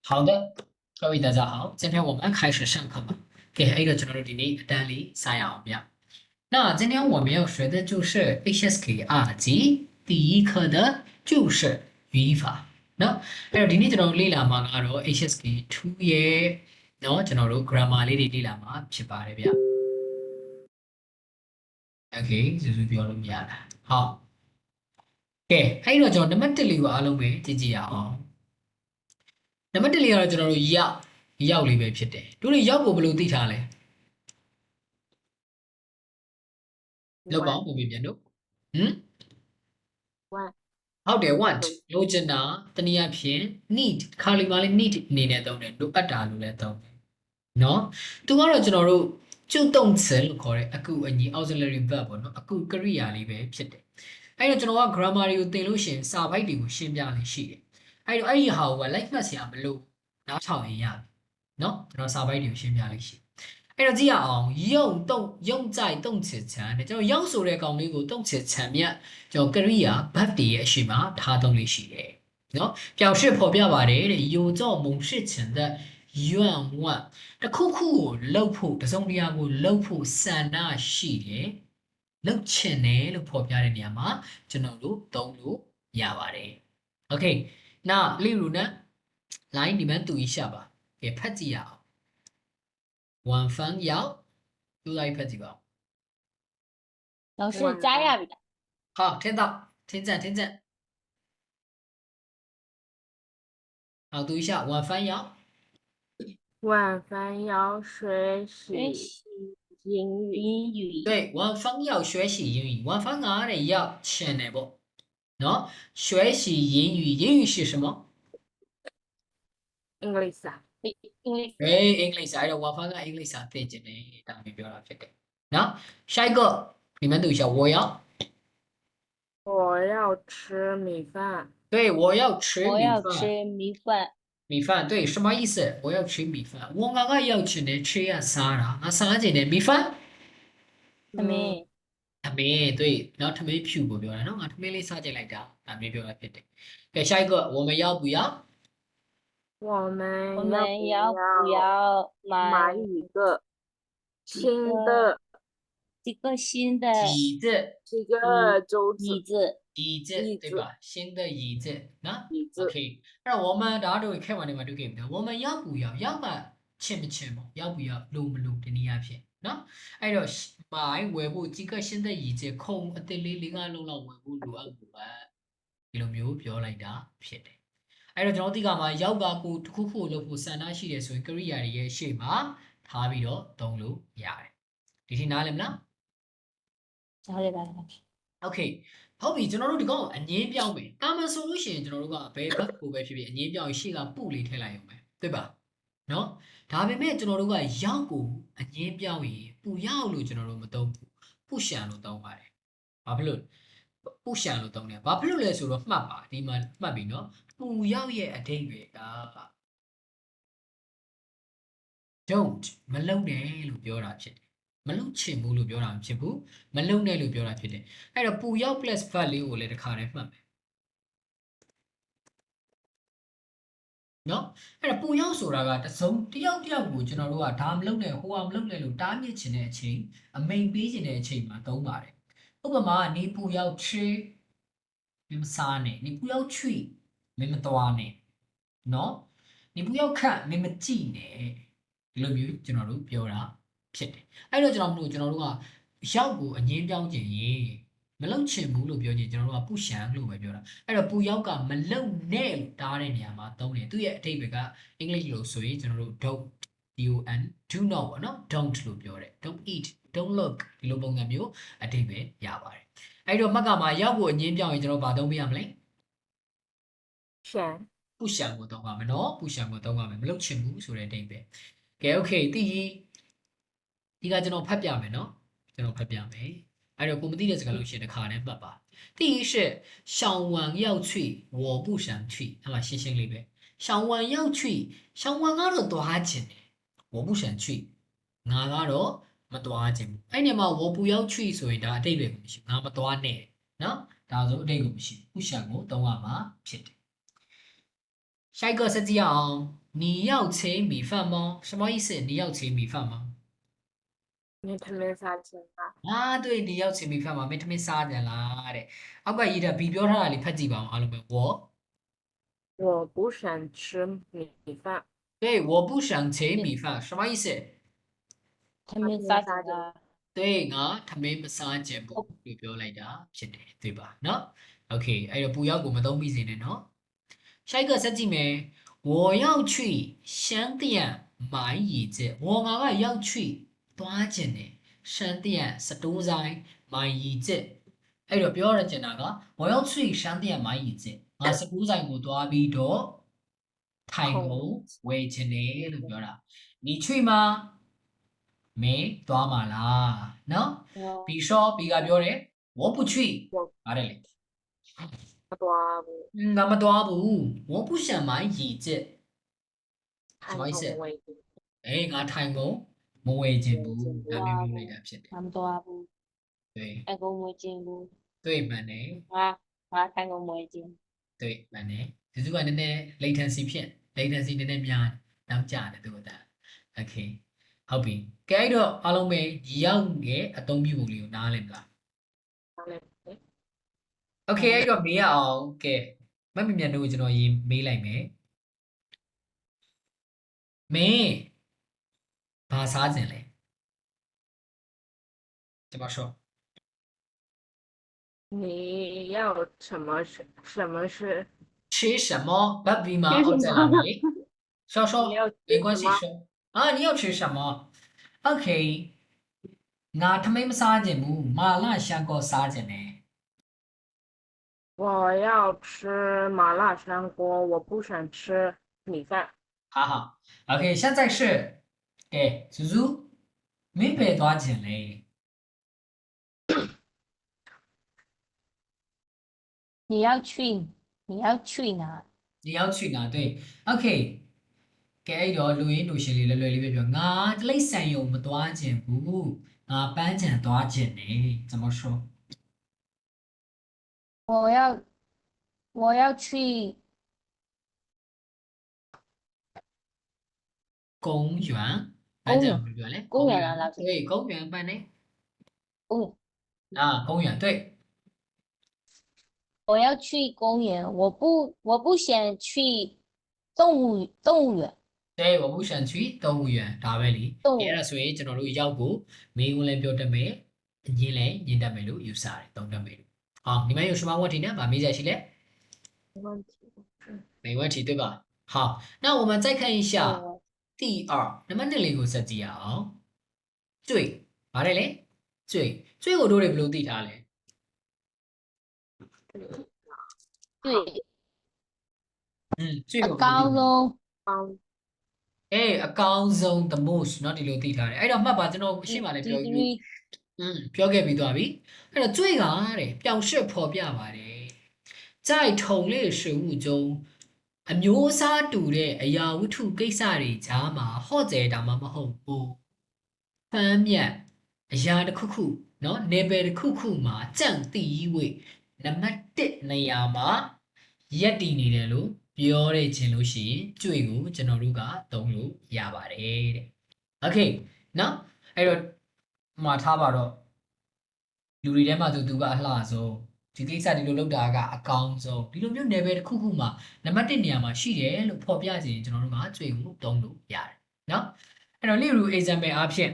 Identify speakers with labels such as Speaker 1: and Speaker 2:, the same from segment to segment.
Speaker 1: 好的，各位大家好，今天我们开始上课吧。给 A 的 general 的你单里三样表。那今天我们要学的就是 HSK 二级第一课的就是语义法。那အဲ့တော့ဒီနေ့ကျွန်တော်လေ့လာမှာကတော့ HSK 2ရဲ့เนาะကျွန်တော်တို့ grammar လေးတွေလေ့လာမှာဖြစ်ပါတယ်ဗျ။ Okay စုစုပြောလို့မရတာ။ဟုတ်။ကဲအဲ့တော့ကျွန်တော်နံပါတ်1လေးကိုအားလုံးပဲကြည့်ကြည့်ရအောင်။နံပါတ်1လေးကတော့ကျွန်တော်တို့ရောက်လေးပဲဖြစ်တယ်။တို့တွေရောက်ကိုဘယ်လိုသိထားလဲ။လောက်ပါဦးပြန်ပြန်တို့။ဟမ်
Speaker 2: want
Speaker 1: ဟုတ်တယ် want လိုချင်တာတနည်းအားဖြင့် need ခါလီမှာလည်း need အနေနဲ့သုံးတယ်လိုအပ်တာလို့လည်းသုံးတယ်เนาะသူကတော့ကျွန်တော်တို့จุ动词လို့ခေါ်တဲ့အကူအညီ auxiliary verb ပေါ့နော်အကူကရိယာလေးပဲဖြစ်တယ်အဲ့တော့ကျွန်တော်က grammar တွေကိုသင်လို့ရှိရင်စာပိုက်တွေကိုရှင်းပြလေးရှိတယ်အဲ့တော့အဲ့ဒီဟာကို like မှတ်စရာမလိုနားထောင်ရင်ရပြီเนาะကျွန်တော်စာပိုက်တွေကိုရှင်းပြလေးရှိအဲ့တော့ကြည့်ရအောင်用在动词层တဲ့ကျွန်တော်ရောက်ဆိုတဲ့ကောင်လေးကို动词层မြတ်ကျွန်တော်ကရိယာ verb တွေရဲ့အရှိမထားသုံးလေးရှိတယ်เนาะ表示ဖော်ပြပါတယ်တဲ့有这某事情的愿望တခုခုကိုလှုပ်ဖို့တစုံတရာကိုလှုပ်ဖို့ဆန္ဒရှိတယ်လှုပ်ချင်တယ်လို့ဖော်ပြတဲ့နေရာမှာကျွန်တော်တို့သုံးလို့ရပါတယ်โอเค那例如呢来你们读一下吧给ဖတ်ကြည့်ရအောင်晚饭要读来ဖတ်ကြည့်ပါ
Speaker 2: 老师加压比的，
Speaker 1: 好听到听证好读一下晚饭要
Speaker 2: 晚饭要学习英语。
Speaker 1: 对，晚饭要学习英语。晚饭啊，得要钱的不？喏，学习英语，英语是什么？
Speaker 2: English 啊，English
Speaker 1: 哎，English 哎，晚饭啊，English 啊，对着呢，当没表达这个。喏，下一个，你们读一下，我要
Speaker 2: 吃米饭。
Speaker 1: 对，我要吃米饭。
Speaker 2: 米饭。
Speaker 1: 米饭对，什么意思？我要吃米饭。我刚刚要吃的吃呀啥啦？啊啥子的米饭？
Speaker 2: 他们
Speaker 1: 他们对，然后他们屁股表达，然后他们嘞啥子来着？当没表达对的。给下一个，我们要不要？
Speaker 2: 我们要不要买一个新的
Speaker 1: 椅子对吧？新的椅子，那 OK。那我们大家都会看完的嘛，都给不的。我们要不要？要么签不签嘛？要不要录不录的你样片？那哎呦，买维护这个新的椅子空的另外弄了维护录啊录啊，ဒီလိုမျိုးပြောလိုက်တာဖြစ်တယ်။အဲ့တော့ကျွန်တော်ဒီကမှာရောက်ကကိုတစ်ခုခုလို့ဖို့စံနာရှိတယ်ဆိုရင်ကရိယာတွေရဲ့ရှေ့မှာထားပြီးတော့သုံးလို့ရတယ်။ဒီထိနားလည်မလား။
Speaker 2: ကြားရတယ်
Speaker 1: Okay ဟုတ်ပြီကျွန်တော်တို့ဒီကောင်အငင်းပြောင်းမယ်။တာမန်ဆိုလို့ရှိရင်ကျွန်တော်တို့ကဘယ်ဘက်ကိုပဲဖြစ်ဖြစ်အငင်းပြောင်းရှေ့ကပုလေးထည့်လိုက်ရုံပဲ။对吧။နော်။ဒါပေမဲ့ကျွန်တော်တို့ကရောက်ကိုအငင်းပြောင်းရင်ပူရောက်လို့ကျွန်တော်တို့မသုံးဘူး။ပုရှံလို့သုံးပါတယ်။ဘာဖြစ်လို့ပုရှံလို့သုံးတယ်။ဘာဖြစ်လို့လဲဆိုတော့မှတ်ပါဒီမှာမှတ်ပြီနော်။ပူရောက်ရဲ့အဓိပ္ပာယ်က don't မလုံနဲ့လို့ပြောတာဖြစ်တယ်။မလုံချင်ဘူးလို့ပြောတာမဖြစ်ဘူး။မလုံနဲ့လို့ပြောတာဖြစ်တယ်။အဲ့တော့ပူရောက် plus verb လေးကိုလည်းတစ်ခါတည်းမှတ်မယ်။နော်။အဲ့တော့ပူရောက်ဆိုတာကတစုံတယောက်ကိုကျွန်တော်တို့ကဒါမလုံနဲ့ဟိုကမလုံနဲ့လို့တားမြစ်ချင်တဲ့အချိန်အမိန်ပေးချင်တဲ့အချိန်မှာသုံးပါတယ်။ဥပမာနေပူရောက်ချေမင်းမစားနဲ့နေပူရောက်ချွေမင်းမသွားနဲ့နော်နေပူရောက်ခတ်မင်းမကြည့်နဲ့ဒီလိုမျိုးကျွန်တော်တို့ပြောတာဖြစ်တယ်အဲ့တော့ကျွန်တော်တို့ကရောက်ကိုအငင်းပြောင်းခြင်းရင်မလုံချင်ဘူးလို့ပြောခြင်းကျွန်တော်တို့ကပူရှံလို့ပဲပြောတာအဲ့တော့ပူရောက်ကမလုံနဲ့လို့တားတဲ့နေရာမှာသုံးတယ်သူ့ရဲ့အဓိပ္ပာယ်ကအင်္ဂလိပ်လိုဆိုရင်ကျွန်တော်တို့ don't do not ပေါ့နော် don't လို့ပြောတယ် don't eat don't look ဒီလိုပုံစံမျိုးအဓိပ္ပာယ်ရပါတယ်အဲ့တော့မှတ်ကမှာရောက်ကိုအငင်းပြောင်းရင်ကျွန်တော်ဘာသုံးပြရမလဲပူရှံကိုသုံးပါမယ်နော်ပူရှံကိုသုံးပါမယ်မလုံချင်ဘူးဆိုတဲ့အဓိပ္ပာယ်ကဲ okay ဒီကကျွန်တော်ဖတ်ပြမယ်နော်ကျွန်တော်ဖတ်ပြမယ်အဲ့တော့ကိုမသိတဲ့စကားလို့ရှိရင်တစ်ခါနဲ့မှတ်ပါ第一是小王要去我不想去အဲ့မှာရှင်းရှင်းလေးပဲ小王要去小王ကတော့သွားခြင်းတယ်我不想去ငါကတော့မသွားခြင်းဘူးအဲ့ဒီမှာ我不要去ဆိုရင်ဒါအတိတ်ပဲမရှိငါမသွားနဲ့နော်ဒါဆိုအတိတ်ကိုမရှိ不想ကိုသုံးရမှာဖြစ်တယ်下一个ဆက်ကြည့်အောင်你要吃米饭吗？什么意思？你要吃米饭吗？
Speaker 2: 你他们啥钱啊？
Speaker 1: 啊，对，你要吃米饭吗？没他们စားကြလားတဲ့။အောက်ကရေးတာ B ပြောထားတာလေးဖတ်ကြည့်ပါအောင်အားလုံးပဲ။
Speaker 2: 我不想吃米饭。
Speaker 1: 对，我不想吃米饭，什么意思？
Speaker 2: 他们啥钱啊？
Speaker 1: 对，ငါထမင်းမစားကြဘူးလို့ပြောလိုက်တာဖြစ်တယ်တွေ့ပါနော်။ Okay အဲ့တော့ပူရောက်ကိုမသုံးမိစေနဲ့နော်။下一个ဆက်ကြည့်မယ်။我要去商店买椅子。我ငါက要去သွားခြင်းတယ်။商店စတိုးဆိုင်买椅子။အဲ့တော့ပြောရချင်တာက我要去商店买椅子။ငါစတိုးဆိုင်ကိုသွားပြီးတော့ထိုင်ကုန်ဝယ်ခြင်းတယ်လို့ပြောတာ။你去吗？မင်းသွားမှာလားနော်ပြီးရှောပြီးကပြောတယ်我不去ပါတယ်လေ
Speaker 2: 不多不。
Speaker 1: ငါမသွားဘူး我不想买椅子
Speaker 2: 看
Speaker 1: 什么意思
Speaker 2: 我
Speaker 1: အေးငါထိုင်ကုန်မဝယ်ခြင်းဘူးဒါမျိုးမျိုးလိုက်တာဖြစ်တယ်
Speaker 2: 他们多不？
Speaker 1: 对
Speaker 2: 爱跟我进不？
Speaker 1: 对မှန်တယ်
Speaker 2: 我看跟我进。
Speaker 1: 对မှန်တယ်ဒီစုကနည်းနည်း latency ဖြစ် latency နည်းနည်းများနောက်ကျတယ်သူကဒါ okay ဟုတ်ပြီကဲအဲ့တော့အားလုံးပဲရောက်ရဲ့အသုံးပြုပုံလေးကိုနားလည်မလား Okay အဲ့တော့မေးရအောင်ကဲမမမြန်တို့ကိုကျွန်တော်ရေးမေးလိုက်မယ်မင်းဘာစားခြင်းလဲကျွန်တော်ရှော့
Speaker 2: 你要什么是？
Speaker 1: 吃什么ဘတ်ဘီမှာအောက်ကျလာမယ်လေရှော့ရှော့没关系ရှော့啊你要吃什么 Okay ငါထမင်းမစားခြင်းဘူး麻辣香锅စားခြင်းတယ်
Speaker 2: 我要吃麻辣香锅，我不想吃米饭。
Speaker 1: 好好 OK 现在是ကဲစူးစူးမင်းပဲသွားခြင်းလေ
Speaker 2: 你要去哪？
Speaker 1: 你要去哪对 Okay ကဲအဲ့တော့လူရင်းလူရှင်လေးလွယ်လွယ်လေးပဲပြောငါတိလိษံယုံမသွားခြင်းဘူးငါပန်းချံသွားခြင်းနေ怎么说
Speaker 2: 我要去
Speaker 1: 公园ပန်းချံဘယ်လိုပြောလဲ
Speaker 2: 公园啊，老师。
Speaker 1: 对公园ပန်းနေ
Speaker 2: 公园。
Speaker 1: 啊公园对
Speaker 2: 我要去公园，我不想去动物园。
Speaker 1: 对我不想去动物园ဒါပဲလी
Speaker 2: 动物
Speaker 1: အဲ့ဒါဆိုရင်ကျွန်တော်တို့ရောက်ကိုမေးခွန်းလည်းပြောတတ်မယ်အရင်လည်းညင်တတ်မယ်လို့ယူဆတယ်သုံးတတ်မယ်လို့好你们有什么问题呢把မေးကြရှိလဲ
Speaker 2: 没问题。
Speaker 1: 没问题对吧好那我们再看一下第二နံပါတ်2လေးကိုဆက်ကြည့်ရအောင်ကျွေဗါတယ်လေကျွေကိုတို့တွေဘယ်လိုသိထားလဲ
Speaker 2: 对，
Speaker 1: ကျွေကို
Speaker 2: 高中。
Speaker 1: အကောင်းဆုံး the most เนาะဒီလိုသိထားတယ်အဲ့တော့မှတ်ပါကျွန်တော်ရှင်းပါလေပြောပြီးပြောခဲ့ပြီးသွားပြီအဲ့တော့ကျွေကတဲ့ပျောင်ရွှက်ဖော်ပြပါတယ်在同类食物中အမျိုးအစားတူတဲ့အရာဝတ္ထုကိစ္စတွေကြားမှာဟော့ကျဲတာမှမဟုတ်ဘူးဖမ်းမြတ်အရာတစ်ခုခုเนาะ level တစ်ခုခုမှာကြန့်တီးဝေးနံပါတ်1နေရာမှာရက်တည်နေတယ်လို့ပြောရခြင်းလို့ရှိရင်ကြွေကိုကျွန်တော်တို့ကသုံးလို့ရပါတယ်တဲ့ Okay เนาะအဲ့တော့မှာထားပါတော့လူတွေထဲမှာသူကအလှဆုံးဒီကိစ္စဒီလိုလုပ်တာကအကောင်းဆုံးဒီလိုမျိုး level တစ်ခုခုမှာနံပါတ်1နေရာမှာရှိတယ်လို့ဖော်ပြခြင်းကျွန်တော်တို့ကကြွေကိုသုံးလို့ရတယ်เนาะအဲ့တော့例如 example အားဖြင့်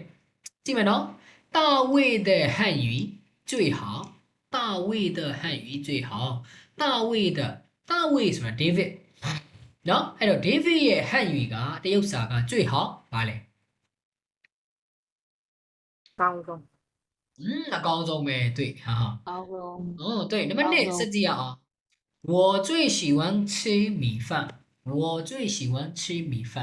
Speaker 1: ကြည့်မယ်เนาะ大卫的汉语最好大卫的汉语最好大卫的大卫ဆိုတာ David เนาะအဲ့တော့ David ရဲ့汉语ကတရုတ်စာက最好ဗာလဲ
Speaker 2: 高中。
Speaker 1: အကောင်းဆုံးပဲ对哈哈
Speaker 2: 高中。
Speaker 1: 对နံပါတ်1စကြည့်ရအောင်我最喜欢吃米饭我最喜欢吃米饭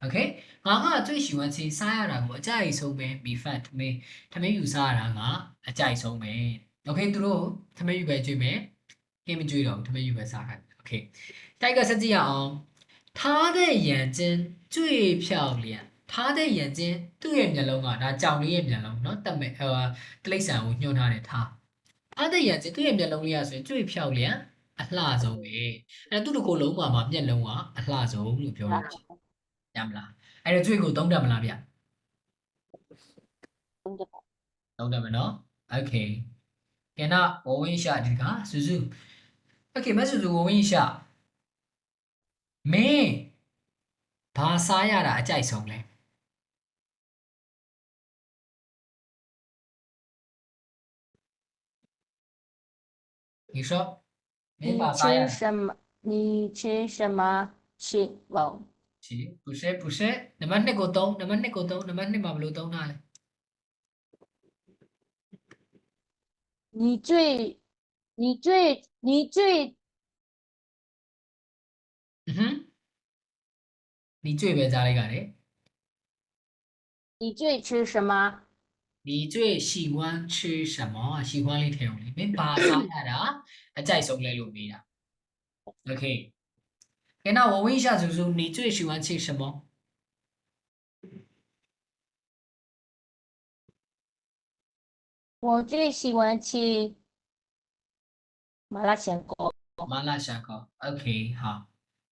Speaker 1: Okay ငါက最喜欢吃စားရတာကိုအကြိုက်ဆုံးပဲ米饭ထမင်းယူစားရတာငါအကြိုက်ဆုံးပဲ Okay သူတို့ထမင်းယူပဲကြွေးမယ်ဟင်းမကြွေးတော့ထမင်းယူပဲစားခိုင်း Okay တိုက်个စကြည့်ရအောင်他的眼睛最漂亮他的眼睛သူ့ရဲ့မျက်လုံးကဒါကြောင်လေးရဲ့မျက်လုံးเนาะတမဲ့တိလိษံကိုညွှန်းထားတယ်他的眼睛သူ့ရဲ့မျက်လုံးလေးကဆိုရင်最漂亮အလှဆုံးပဲအဲ့သူ့တစ်ကိုယ်လုံးမှာမျက်လုံးကအလှဆုံးလို့ပြောရမှာ ရမလားအဲ့တော့ကျွေးကိုသုံးတတ်မလားဗျ သုံးတတ်မယ်နော် okay ကဲနောက်ဝဝင်းရှာဒီကစုစု okay မစုစုဝဝင်းရှာမင်းဘာစားရတာအကြိုက်ဆုံးလဲ你说没
Speaker 3: 你
Speaker 1: 把啥呀
Speaker 3: 吃什么？你吃什么吃饱？
Speaker 1: 是不是နံပါတ်2ကို3နံပါတ်2ကို3နံပါတ်2မှာဘယ်လိုသုံးတာလဲ
Speaker 3: 你最
Speaker 1: 嗯哼你最ပဲကြားလိုက်ရတယ်
Speaker 3: 你最吃什么？
Speaker 1: 你最喜欢吃什么喜欢လေးထည့်အောင်လေမင်းဘာစားရတာအကြိုက်ဆုံးလဲလို့မေးတာ okay ကဲနောက်ဝဝင်းရှာစုစု你最喜欢吃什么
Speaker 3: 我最喜欢吃麻辣香锅。
Speaker 1: 麻辣香锅 okay 好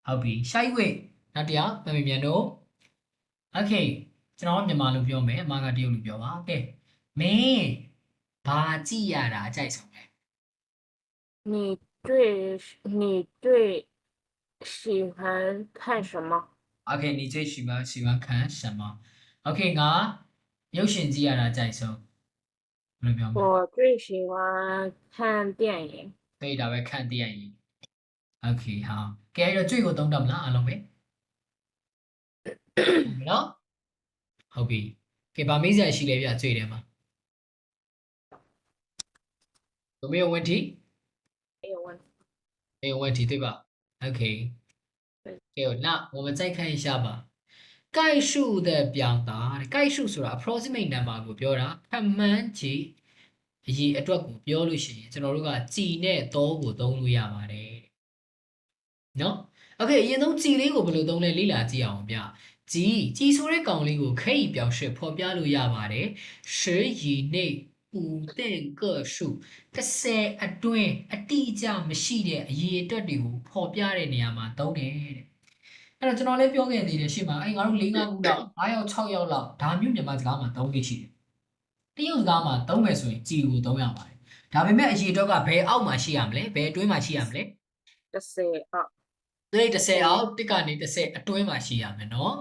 Speaker 1: ဟုတ်ပြီရှာကြီးဝေးနောက်တစ်ယောက်မမေမြန်တို့ okay ကျွန်တော်မြန်မာလိုပြောမယ်အမကတရုတ်လိုပြောပါ okay မင်းဘာကြည့်ရတာအကြိုက်ဆုံးလဲ
Speaker 2: 你最喜欢看什么？
Speaker 1: okay 你最喜欢看什么 okay ငါရုပ်ရှင်ကြည့်ရတာအကြိုက်ဆုံးဘယ်လိုပြောမလဲ
Speaker 2: 我最喜欢看电影。
Speaker 1: 对ဒါပဲ看电影 okay 好ကဲအဲ့တော့တွေ့ကိုသုံးတော့မလားအားလုံးပဲနော်ဟုတ်ပြီကဲဗာမေးစရာရှိလဲဗျတွေ့တယ်မှာ有没有问题
Speaker 2: 没有问题。
Speaker 1: 没有问题对吧 okay
Speaker 2: 对
Speaker 1: 对那我们再看一下吧概数的表达概数ဆိုတာ approximate number ကိုပြောတာခန့်မှန်းခြေအရေးအတွက်ကိုပြောလို့ရှိရင်ကျွန်တော်တို့ကကြည်နဲ့သောကိုသုံးလို့ရပါတယ်နော် okay အရင်ဆုံးကြည်လေးကိုဘယ်လိုသုံးလဲလေ့လာကြည့်အောင်ဗျကြည်ဆိုတဲ့ကောင်လေးကိုခက်ဤ表示ဖော်ပြလို့ရပါတယ်10以内5တဲ့个数30အတွင်းအတိအကျမရှိတဲ့အရေးအတွက်တွေကိုဖော်ပြတဲ့နေရာမှာသုံးတယ်တဲ့အဲ့တော့ကျွန်တော်လည်းပြောခဲ့သေးတယ်ရှေ့မှာအဲ့ငါတို့4-5ခုလောက်5ယောက်6ယောက်လောက်ဒါမျိုးမြန်မာစကားမှာသုံးခဲ့ရှိတယ်တရုတ်စကားမှာသုံးမယ်ဆိုရင်ကြည်ကိုသုံးရပါတယ်ဒါပေမဲ့အရေးအတွက်ကဘယ်အောက်မှာရှိရမလဲဘယ်အတွင်းမှာရှိရမလဲ
Speaker 2: 10啊，
Speaker 1: 对30အောက်တစ်ကနေ30အတွင်းမှာရှိရမယ်နော်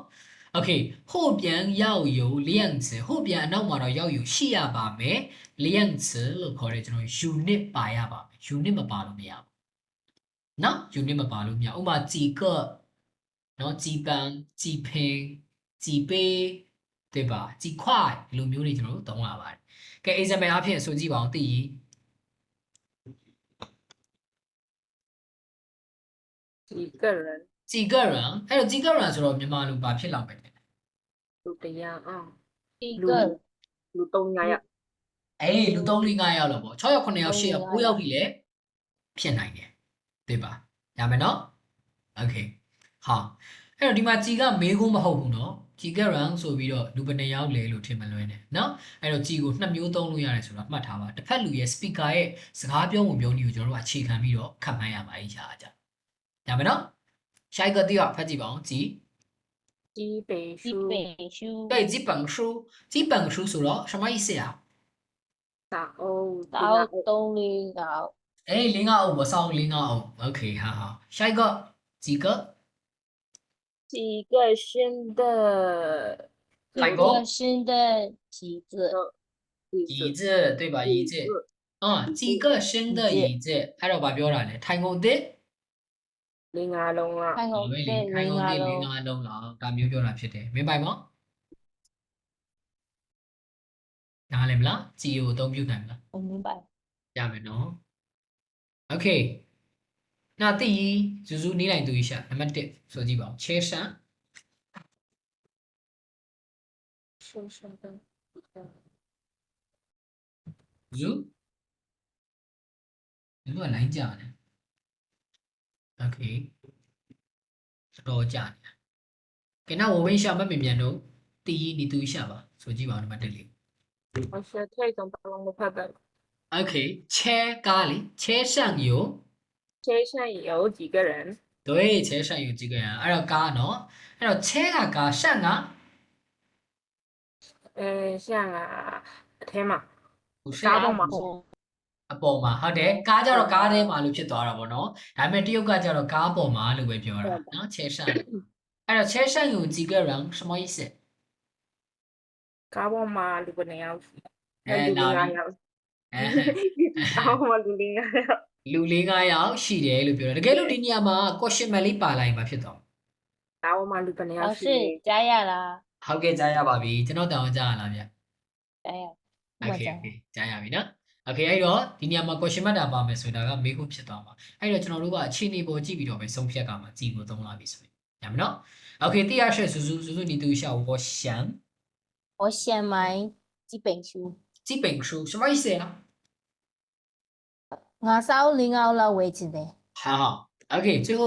Speaker 1: okay 后边要有量词后边အနောက်မှာတော့要有ရှိရပါမယ်量词လို့ခေါ်တယ်ကျွန်တော် unit ပါရပါမယ် unit မပါလို့မရဘူးနော် unit မပါလို့မရဥပမာ几个နော်几班几瓶几杯对吧几块ဒီလိုမျိုးတွေကျွန်တော်တို့သုံးရပါတယ်ကဲ example အဖြစ်ဆိုကြည့်ပါအောင်သိရင်
Speaker 2: 几个人？
Speaker 1: 几个人အဲ့တော့几个人ဆိုတော့မြန်မာလိုဘာဖြစ်လောက်ပဲလဲ
Speaker 2: 就这样啊。
Speaker 3: 一
Speaker 2: လူ
Speaker 3: 个
Speaker 2: လူ300ယောက်
Speaker 1: အေးလူ3 4 5ယောက်လောက်ပေါ့6ယောက်9ယောက်10ယောက်9ယောက်ထိလည်းဖြစ်နိုင်တယ်对吧ရမယ်နော် okay ဟာအဲ့တော့ဒီမှာကြည်ကမေးခွန်းမဟုတ်ဘူးနော်ကြည်ကရန်ဆိုပြီးတော့လူဘယ်နှယောက်လဲလို့ထင်မလွဲနဲ့နော်အဲ့တော့ကြည်ကို2မျိုးသုံးလို့ရတယ်ဆိုတော့မှတ်ထားပါတစ်ဖက်လူရဲ့ speaker ရဲ့စကားပြောဝင်ပြောနည်းကိုကျွန်တော်တို့အခြေခံပြီးတော့ခတ်မှန်းရပါအဲ့ရှားကြရမယ်နော်下一个第二ဖတ်ကြည့်ပါအောင်ကြည်
Speaker 2: 基本
Speaker 3: 一
Speaker 2: 书
Speaker 3: 本书。
Speaker 1: 对基本书ဆိုတော့什么意思啊
Speaker 2: 打欧
Speaker 3: 到东林岛。
Speaker 1: 哎零二五我上零二五 OK 好好下一个几个
Speaker 2: 几个新的
Speaker 1: 泰国
Speaker 3: 一个新的旗子。
Speaker 1: 椅子对吧椅子几个新的椅子အဲ့တော့ဗာပြောတာလေထိုင်ကုန်သစ်
Speaker 2: 零阿龙啊，
Speaker 3: 看
Speaker 1: ဟုတ်
Speaker 3: 红
Speaker 1: ပဲလေ
Speaker 3: 色
Speaker 1: ထိုင်ကုန်သစ်
Speaker 3: 零
Speaker 1: ၄၅လုံးလောက်ဒါမျိုးပြောတာဖြစ်တယ်မင်းပိုင်မောနားလည်မလားကြည်ကိုအသုံးပြုနိုင်မလား
Speaker 3: 我明白。
Speaker 1: ရမယ်နော် Okay 那第一就是你来读一下那么1说几吧切山
Speaker 2: 是什么？
Speaker 1: 如果来讲呢 Okay တော့ကြာနေကဲနောက်ဝင်းရှာမမြင်တော့第一你读一下吧说几吧那么1လေး
Speaker 2: 我学退总把龙的课本，
Speaker 1: Okay 切咖喱切上有
Speaker 2: 车上有几个人？
Speaker 1: 对对车上有几个人အဲ့တော့ကားနော်အဲ့တော့车ကကား上က
Speaker 2: 像啊，天嘛，
Speaker 1: 不是
Speaker 2: 嘎嘣嘛，
Speaker 3: 我
Speaker 1: အပေါ်မှာဟုတ်တယ်ကားကြတော့ကားထဲမှာလို့ဖြစ်သွားတာပေါ့နော်ဒါပေမဲ့တရုတ်ကကြတော့ကားပေါ်မှာလို့ပဲပြောတာနော်车上အဲ့တော့车上有几个人什么意思
Speaker 2: 嘎嘣嘛，如果你要，
Speaker 1: အဲလာပြီအဲ
Speaker 2: 嘎嘣嘛，如果你要，
Speaker 1: လူ၄-၅ယောက်ရှိတယ်လို့ပြောတယ်တကယ်လို့ဒီနေရာမှာ question mark လေးပါလိုက်မှာဖြစ်သွား
Speaker 2: 嘎嘣嘛，如果你要
Speaker 3: 老
Speaker 2: 去，
Speaker 3: 师加呀啦，
Speaker 1: ဟုတ်ကဲ့ကြားရပါပြီကျွန်တော်တောင်းကြားရလားဗျ
Speaker 3: 加呀，
Speaker 1: โอ
Speaker 3: 我
Speaker 1: เค
Speaker 3: 加
Speaker 1: โอเคကြားရပြီနော်โอเคအဲ့တော့ဒီနေရာမှာ question mark တာပါမယ်ဆိုတာကမေးခွန်းဖြစ်သွားမှာအဲ့တော့ကျွန်တော်တို့ကအခြေအနေပေါ်ကြည့်ပြီးတော့ပဲဆုံးဖြတ်ကမှာကြည့်လို့သုံးလာပြီဆိုရင်ရမယ်နော်โอเค第二是叔叔你读一下我想
Speaker 3: 我想买几本书，
Speaker 1: 这本书什么意思呀
Speaker 3: 5005လောက်ဝယ်ချင်တယ်
Speaker 1: 好 OK 最后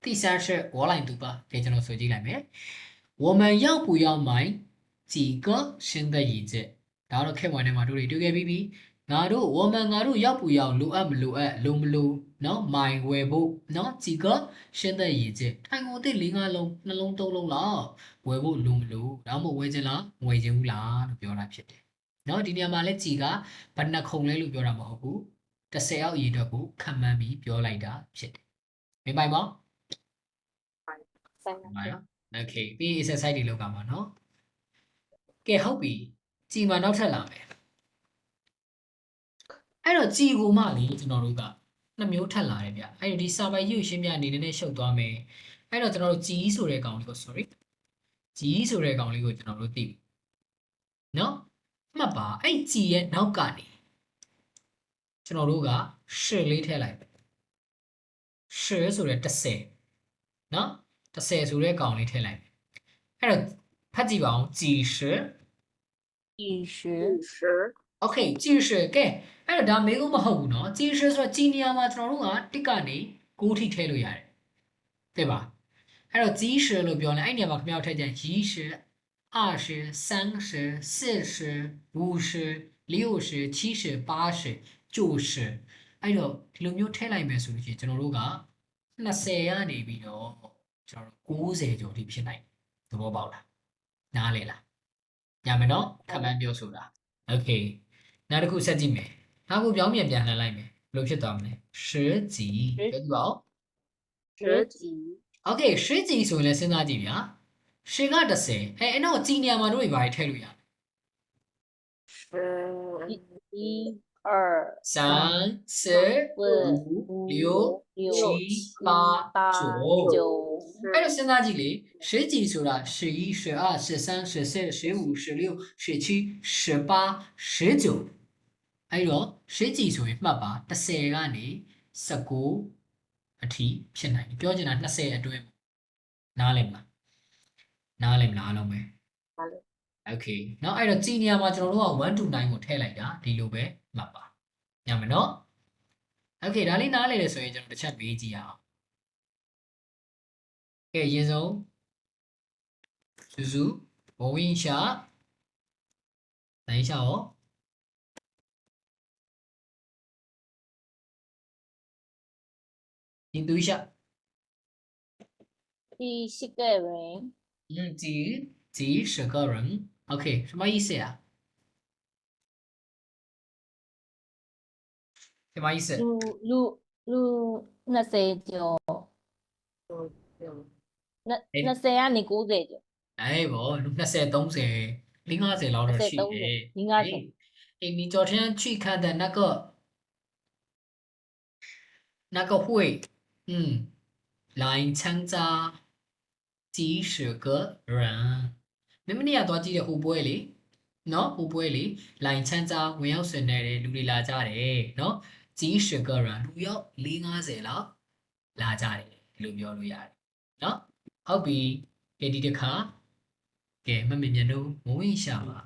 Speaker 1: 第三是我来读吧给ကျွန်တော်ဆိုကြည့်လိုက်မယ်我们要不要买几个新的椅子ဒါတော့ခေတ်ဝင်ထဲမှာတို့တွေတွေ့ခဲ့ပြီးပြီငါတို့ငါတို့要不要လိုအပ်မလိုအပ်လိုမလိုเนาะမိုင်ဝယ်ဖို့เนาะ几个新的椅子ထိုင်ကုန်အသစ်၄-၅လုံးနှလုံး၃လုံးလောက်ဝယ်ဖို့လိုမလိုဒါမှမဟုတ်ဝယ်ချင်လားမဝယ်ချင်ဘူးလားလို့ပြောတာဖြစ်တယ်เนาะဒီနေရာမှာလဲကြည်ကဘယ်နှခုံလဲလို့ပြောတာမဟုတ်ဘူး10အောက်အရေအတွက်ကိုခံမှန်းပြီးပြောလိုက်တာဖြစ်တယ်明白吗
Speaker 3: ဆိုင်
Speaker 1: 明白နော် Okay ပြီး exercise တွေလုပ်ကြမှာနော်ကဲဟုတ်ပြီကြည်မှာနောက်ထပ်လာမယ်အဲ့တော့ကြည်ကိုမှလေကျွန်တော်တို့ကနှစ်မျိုးထပ်လာတယ်ဗျအဲ့တော့ဒီစာပိုင်ရုပ်ရှင်းပြအနေနဲ့ရှုပ်သွားမယ်အဲ့တော့ကျွန်တော်တို့ကြည်ဆိုတဲ့ကောင်လေးကို sorry ကြည်ဆိုတဲ့ကောင်လေးကိုကျွန်တော်တို့သိပြီနော်မှတ်ပါအဲ့ကြည်ရဲ့နောက်ကနေကျွန်တော်တို့ကရှယ်လေးထည့်လိုက်ရှယ်ဆိုတဲ့10နော်10ဆိုတဲ့ကောင်လေးထည့်လိုက်အဲ့တော့ဖတ်ကြည့်ပါအောင်ကြည်ရှယ်
Speaker 3: 20
Speaker 2: 是
Speaker 1: Okay ကြည်ရှယ်ကဲအဲ့တော့ဒါမေးခွန်းမဟုတ်ဘူးเนาะကြည်ရှယ်ဆိုတာကြည်နေရာမှာကျွန်တော်တို့ကတစ်ကနေ9ထိထည့်လို့ရတယ်对吧အဲ့တော့ကြည်ရှယ်လို့ပြောရင်အဲ့နေရာမှာခင်ဗျားတို့ထည့်ကြရင်20 20 30 40 50 60 70 80 90အဲ့တော့ဒီလိုမျိုးထည့်လိုက်မယ်ဆိုလို့ရှိရင်ကျွန်တော်တို့က20ကနေပြီးတော့ကျွန်တော်တို့90ကျော်ထိဖြစ်နိုင်သဘောပေါက်လားနားလေလားညမယ်နော်ခက်မှန်းပြောဆိုတာโอเคနောက်တစ်ခုဆက်ကြည့်မယ်နောက်ခုပြောင်းပြန်လှန်လိုက်မယ်ဘယ်လိုဖြစ်သွားမလဲ10级ပြောကြည့်ပါဦး
Speaker 3: 十几
Speaker 1: โอเค10级ဆိုရင်လည်းစဉ်းစားကြည့်ဗျာ10က10အဲ့တော့ကြည်နေရာမှာတို့တွေဘာတွေထည့်လို့ရလဲ
Speaker 2: 是
Speaker 3: 一二
Speaker 1: 3 4 5 6 7 8 9
Speaker 3: 九
Speaker 1: အဲ့တော့စဉ်းစားကြည့်လေ10级ဆိုတာ11 12 13 14 15 16 17 18 19အဲ့တော့10级ဆိုရင်မှတ်ပါ10ကနေ19အထိဖြစ်နိုင်တယ်ပြောချင်တာ20အတွင်းနားလည်မလားနားလည်မလားအားလုံးပဲ Okay နောက်အဲ့တော့ကြည်နေရာမှာကျွန်တော်တို့က1 to 9ကိုထည့်လိုက်တာဒီလိုပဲမှတ်ပါညမယ်နော် Okay ဒါလေးနားလည်တယ်ဆိုရင်ကျွန်တော်တစ်ချက်မေးကြည့်ရအောင်ကဲအရင်ဆုံးစုစု我问一下等一下哦你读一下
Speaker 3: 第10个人
Speaker 1: 几10个人 OK 什么意思呀什么意思
Speaker 3: လူ20ကျော်20ကနေ90ကျော်
Speaker 1: 哎不20 30 50လောက်တော့ရှိတယ်
Speaker 3: 50
Speaker 1: 哎你昨天去看的那个会来参加几十个人မင်းမနေ့ကသွားကြည့်တဲ့ဟိုပွဲလေနော်ဟိုပွဲလေလိုင်ချမ်းစာဝင်ရောက်ဆင်နေတဲ့လူတွေလာကြတယ်နော်ကြီးရှကရန်လူရောက်450လောက်လာကြတယ်ဒီလိုပြောလို့ရတယ်နော်ဟုတ်ပြီကဲဒီတစ်ခါကဲမမေမြန်တို့မဝင်ရှာပါ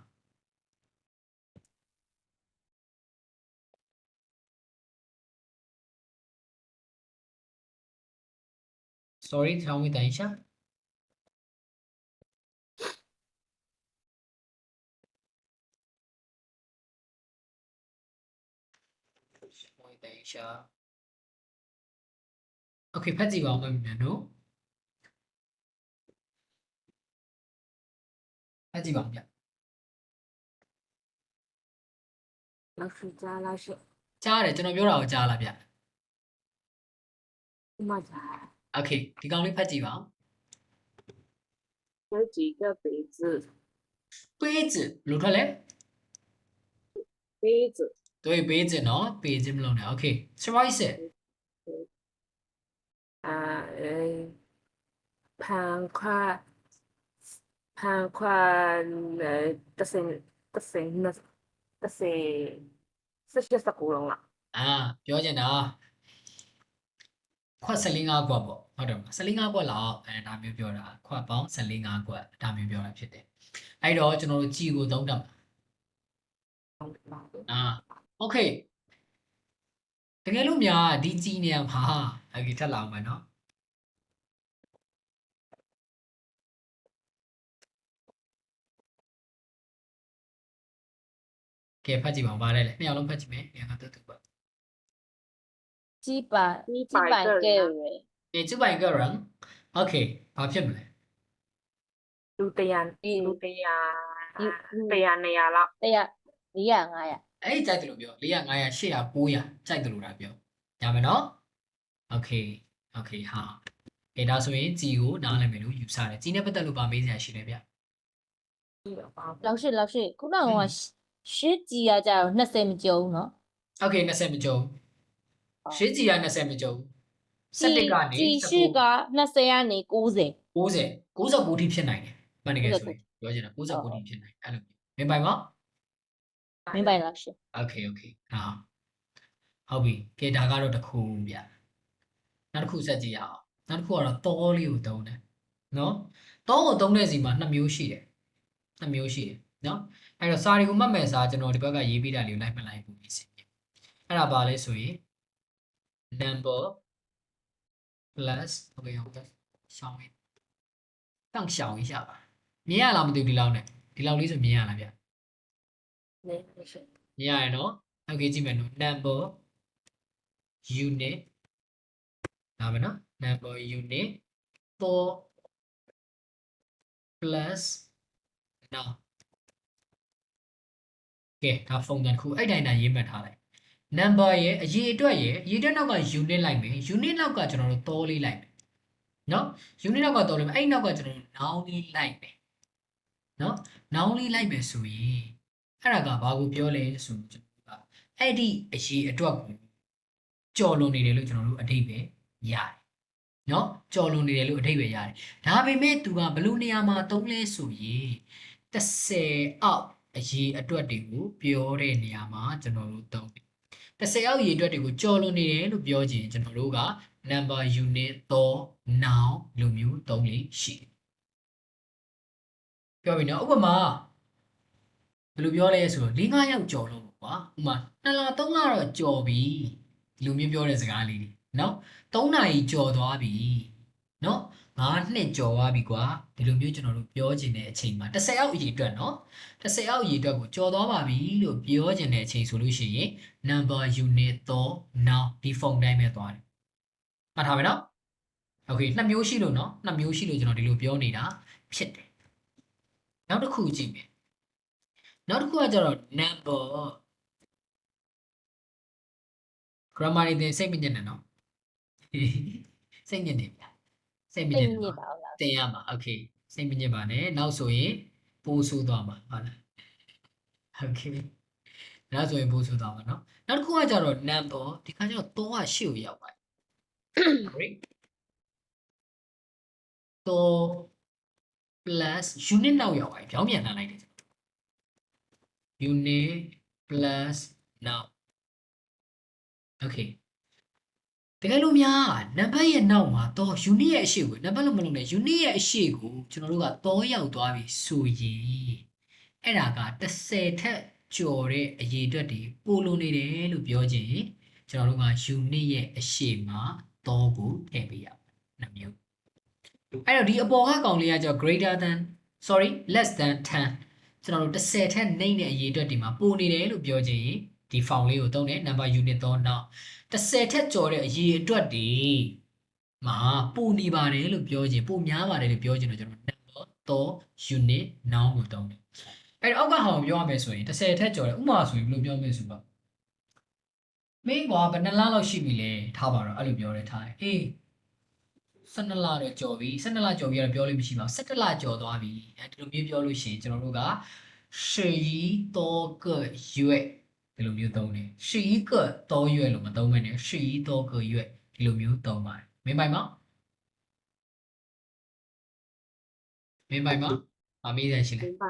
Speaker 1: sorry 稍微等一下稍微等一下 Okay ဖတ်ကြည့်ပါဦးမမြင်တို့ဖတ်ကြည့်ပါဦးဗျ
Speaker 2: 老师加老师
Speaker 1: ကြားတယ်ကျွန်တော်ပြောတာကိုကြားလားဗျ
Speaker 2: 么加
Speaker 1: Okay ဒီကောင်လေးဖတ်ကြည့်ပါဦး
Speaker 2: 有几个杯子
Speaker 1: ပေး子ဘယ်လိုထွက်လဲ
Speaker 2: 杯子
Speaker 1: တို့ပေး子နော်ပေး子မလုံးနဲ့ Okay 什么意思
Speaker 2: 啊盘块这些这些是古龙了
Speaker 1: ပြောချင်တာခွက်14ခွက်ပေါ့ဟုတ်တယ်မလား14ခွက်လောက်ဒါမျိုးပြောတာခွက်ပေါင်း14ခွက်ဒါမျိုးပြောတာဖြစ်တယ်အဲ့တော့ကျွန်တော်တို့ကြည်ကိုသုံးတတ်မှာOkay တကယ်လို့များဒီကြည်နေရမှာOkay ထပ်လာအောင်မယ်နော်ကဲဖတ်ကြည့်ပါဦးပါတယ်လေနှစ်ယောက်လုံးဖတ်ကြည့်မယ်နေရာကတူတူပါ
Speaker 3: 几百个人
Speaker 1: 你这边一个人 Okay ဘာဖြစ်မလဲ
Speaker 2: လူ100နေရလောက်
Speaker 3: 100 400 500
Speaker 1: အဲ့ဒီကြိုက်တယ်လို့ပြော400 500 800 900ကြိုက်တယ်လို့ဒါပြောရမယ်နော် Okay Okay ဟာအဲ့ဒါဆိုရင်ကြည်ကိုနားလည်မယ်လို့ယူဆတယ်ကြည်နဲ့ပတ်သက်လို့ဗာမေးစရာရှိတယ်ဗျ
Speaker 3: 老师ခုနကရှစ်ကြီးရကြတော့20မကြုံဘူးเนาะ
Speaker 1: Okay 20မကြုံရှင်းကြည်က20မကြုံ17ကနေ
Speaker 3: ကြီးရှိက20ကနေ90
Speaker 1: 90 99ထိဖြစ်နိုင်တယ်မှန်တကယ်ဆိုရင်ပြောချင်တာ99ထိဖြစ်နိုင်အဲ့လိုမြင်ပိုင်ပါ
Speaker 3: 明白老师
Speaker 1: Okay Okay ဟာဟုတ်ပြီကဲဒါကတော့တစ်ခုဗျနောက်တစ်ခုဆက်ကြည့်ရအောင်နောက်တစ်ခုကတော့တောလေးကိုသုံးတယ်နော်တောကိုသုံးတဲ့စီမှာ2မျိုးရှိတယ်2မျိုးရှိတယ်နော်အဲ့တော့စာတွေကိုမှတ်မယ်စာကျွန်တော်ဒီဘက်ကရေးပေးတာလေးကိုလိုက်မလိုက်ဘူးဒီစီအဲ့ဒါပါလဲဆိုရင် number plus okay ဟုတ်တယ်ရှောင်းရင်တောင့်ရှောင်း一下吧မြင်ရလားမသိဘူးဒီလောက်နဲ့ဒီလောက်လေးဆိုမြင်ရလားဗျ
Speaker 2: နေ是
Speaker 1: မြင်ရတယ်နော်ဟုတ်ကဲ့ကြည့်မယ်နော် number unit ဒါပဲနော် number unit 4 plus now ကဲဒါဖုန်းတန်တစ်ခုအဲ့တိုင်းတိုင်းရေးမှတ်ထားလိုက် number ရဲ့အရေးအတွက်ရဲ့အရေးအတွက်နောက်က unit လိုက်မယ် unit နောက်ကကျွန်တော်တို့တောလေးလိုက်မယ်နော် unit နောက်ကတောလေးမယ်အဲ့နောက်ကကျွန်တော်တို့ noun လေးလိုက်မယ်နော် noun လေးလိုက်မယ်ဆိုရင်အဲ့ဒါကဘာကိုပြောလဲဆိုတော့ကျွန်တော်ကအဲ့ဒီအရေးအတွက်ကိုကြော်လွန်နေတယ်လို့ကျွန်တော်တို့အဓိပ္ပာယ်ရတယ်နော်ကြော်လွန်နေတယ်လို့အဓိပ္ပာယ်ရတယ်ဒါပေမဲ့သူကဘယ်လိုနေရာမှာသုံးလဲဆိုရင်30အောက်အရေးအတွက်တွေကိုပြောတဲ့နေရာမှာကျွန်တော်တို့သုံးတယ်30အောက်ရေးအတွက်တွေကိုကြော်လွန်နေတယ်လို့ပြောခြင်းကျွန်တော်တို့က number unit သော noun လိုမျိုးသုံးလေးရှိတယ်ပြောပြီနော်ဥပမာဘယ်လိုပြောလဲဆိုတော့၄-၅ယောက်ကြော်လို့ကွာဥပမာ2လ3လတော့ကြော်ပြီဒီလိုမျိုးပြောတဲ့စကားလေးတွေနော်3နာရီကြော်သွားပြီနော်5နှစ်ကြော်သွားပြီကွာဒီလိုမျိုးကျွန်တော်တို့ပြောချင်တဲ့အချိန်မှာ30အောက်အရေးအတွက်နော်30အောက်အရေးအတွက်ကိုကြော်သွားပါပြီလို့ပြောချင်တဲ့အချိန်ဆိုလို့ရှိရင် number unit သော noun ဒီ form တိုင်းပဲသွားတယ်မှတ်ထားမယ်နော် okay 2မျိုးရှိလို့နော်2မျိုးရှိလို့ကျွန်တော်ဒီလိုပြောနေတာဖြစ်တယ်နောက်တစ်ခုကြည့်မယ်နောက်တစ်ခုကကျတော့ number grammar တွေသင်စိတ်မညစ်နဲ့နော်စိတ်ညစ်နေဗျာစိတ်မညစ်နဲ့
Speaker 3: ည
Speaker 1: နော်
Speaker 3: စ်ပါဦးလား
Speaker 1: တင်ရမှာ okay စိတ်မညစ်ပါနဲ့နောက်ဆိုရင်ပိုးဆိုးသွားမှာဟုတ်လား okay နောက်ဆိုရင်ပိုးဆိုးသွားမှာနော်နောက်တစ်ခုကကျတော့ number ဒီခါကျတော့တော့ကရှေ့ကိုရောက်ပါတယ် great တော့ plus unit နောက်ရောက်ပါတယ်ပြောင်းပြန်လှန်လိုက်တယ် unit plus now okay တကယ်လို့များနံပါတ်ရဲ့နောက်မှာတော့ unit ရဲ့အရှိကိုနံပါတ်လို့မလုပ်နဲ့ unit ရဲ့အရှိကိုကျွန်တော်တို့ကတော့ရောက်သွားပြီဆိုရင်အဲ့ဒါက30ထက်ကျော်တဲ့အရေးအတွက်တွေပို့လို့နေတယ်လို့ပြောခြင်းကျွန်တော်တို့က unit ရဲ့အရှိမှာတော့ကိုထည့်ပေးရမယ်နှစ်မျိုးအဲ့တော့ဒီအပေါ်ကကောင်လေးကကြော greater than sorry less than 10ကျွန်တော်တို့30ထက်နှိမ့်တဲ့အရေးအတွက်ဒီမှာပို့နေတယ်လို့ပြောခြင်းဒီ form လေးကိုသုံးတယ် number unit တော့နောက်30ထက်ကျော်တဲ့အရေးအတွက်တွေ မှာပိုနေပါတယ်လို့ပြောခြင်းပိုများပါတယ်လို့ပြောခြင်းတော့ကျွန်တော် number တော့ unit noun ကိုသုံးတယ်အဲ့တော့အောက်ကဟာကိုပြောရမယ်ဆိုရင်30ထက်ကျော်တယ်ဥပမာဆိုရင်ဘယ်လိုပြောမလဲဆိုတော့မင်းကွာဘယ်နှလားလောက်ရှိပြီလဲထားပါတော့အဲ့လိုပြောတယ်ထားတယ်အေး12လတော့ကျော်ပြီ12လကျော်ပြီကတော့ပြောလို့မရှိပါဘူး17လကျော်သွားပြီအဲဒီလိုမျိုးပြောလို့ရှိရင်ကျွန်တော်တို့က十一多个月ဒီလိုမျိုးသုံးတယ်十一个多月လို့မသုံးဘဲနဲ့十一多个月ဒီလိုမျိုးသုံးပါတယ်明白吗明白吗မမေးတယ်ရှိလဲ
Speaker 2: 明白。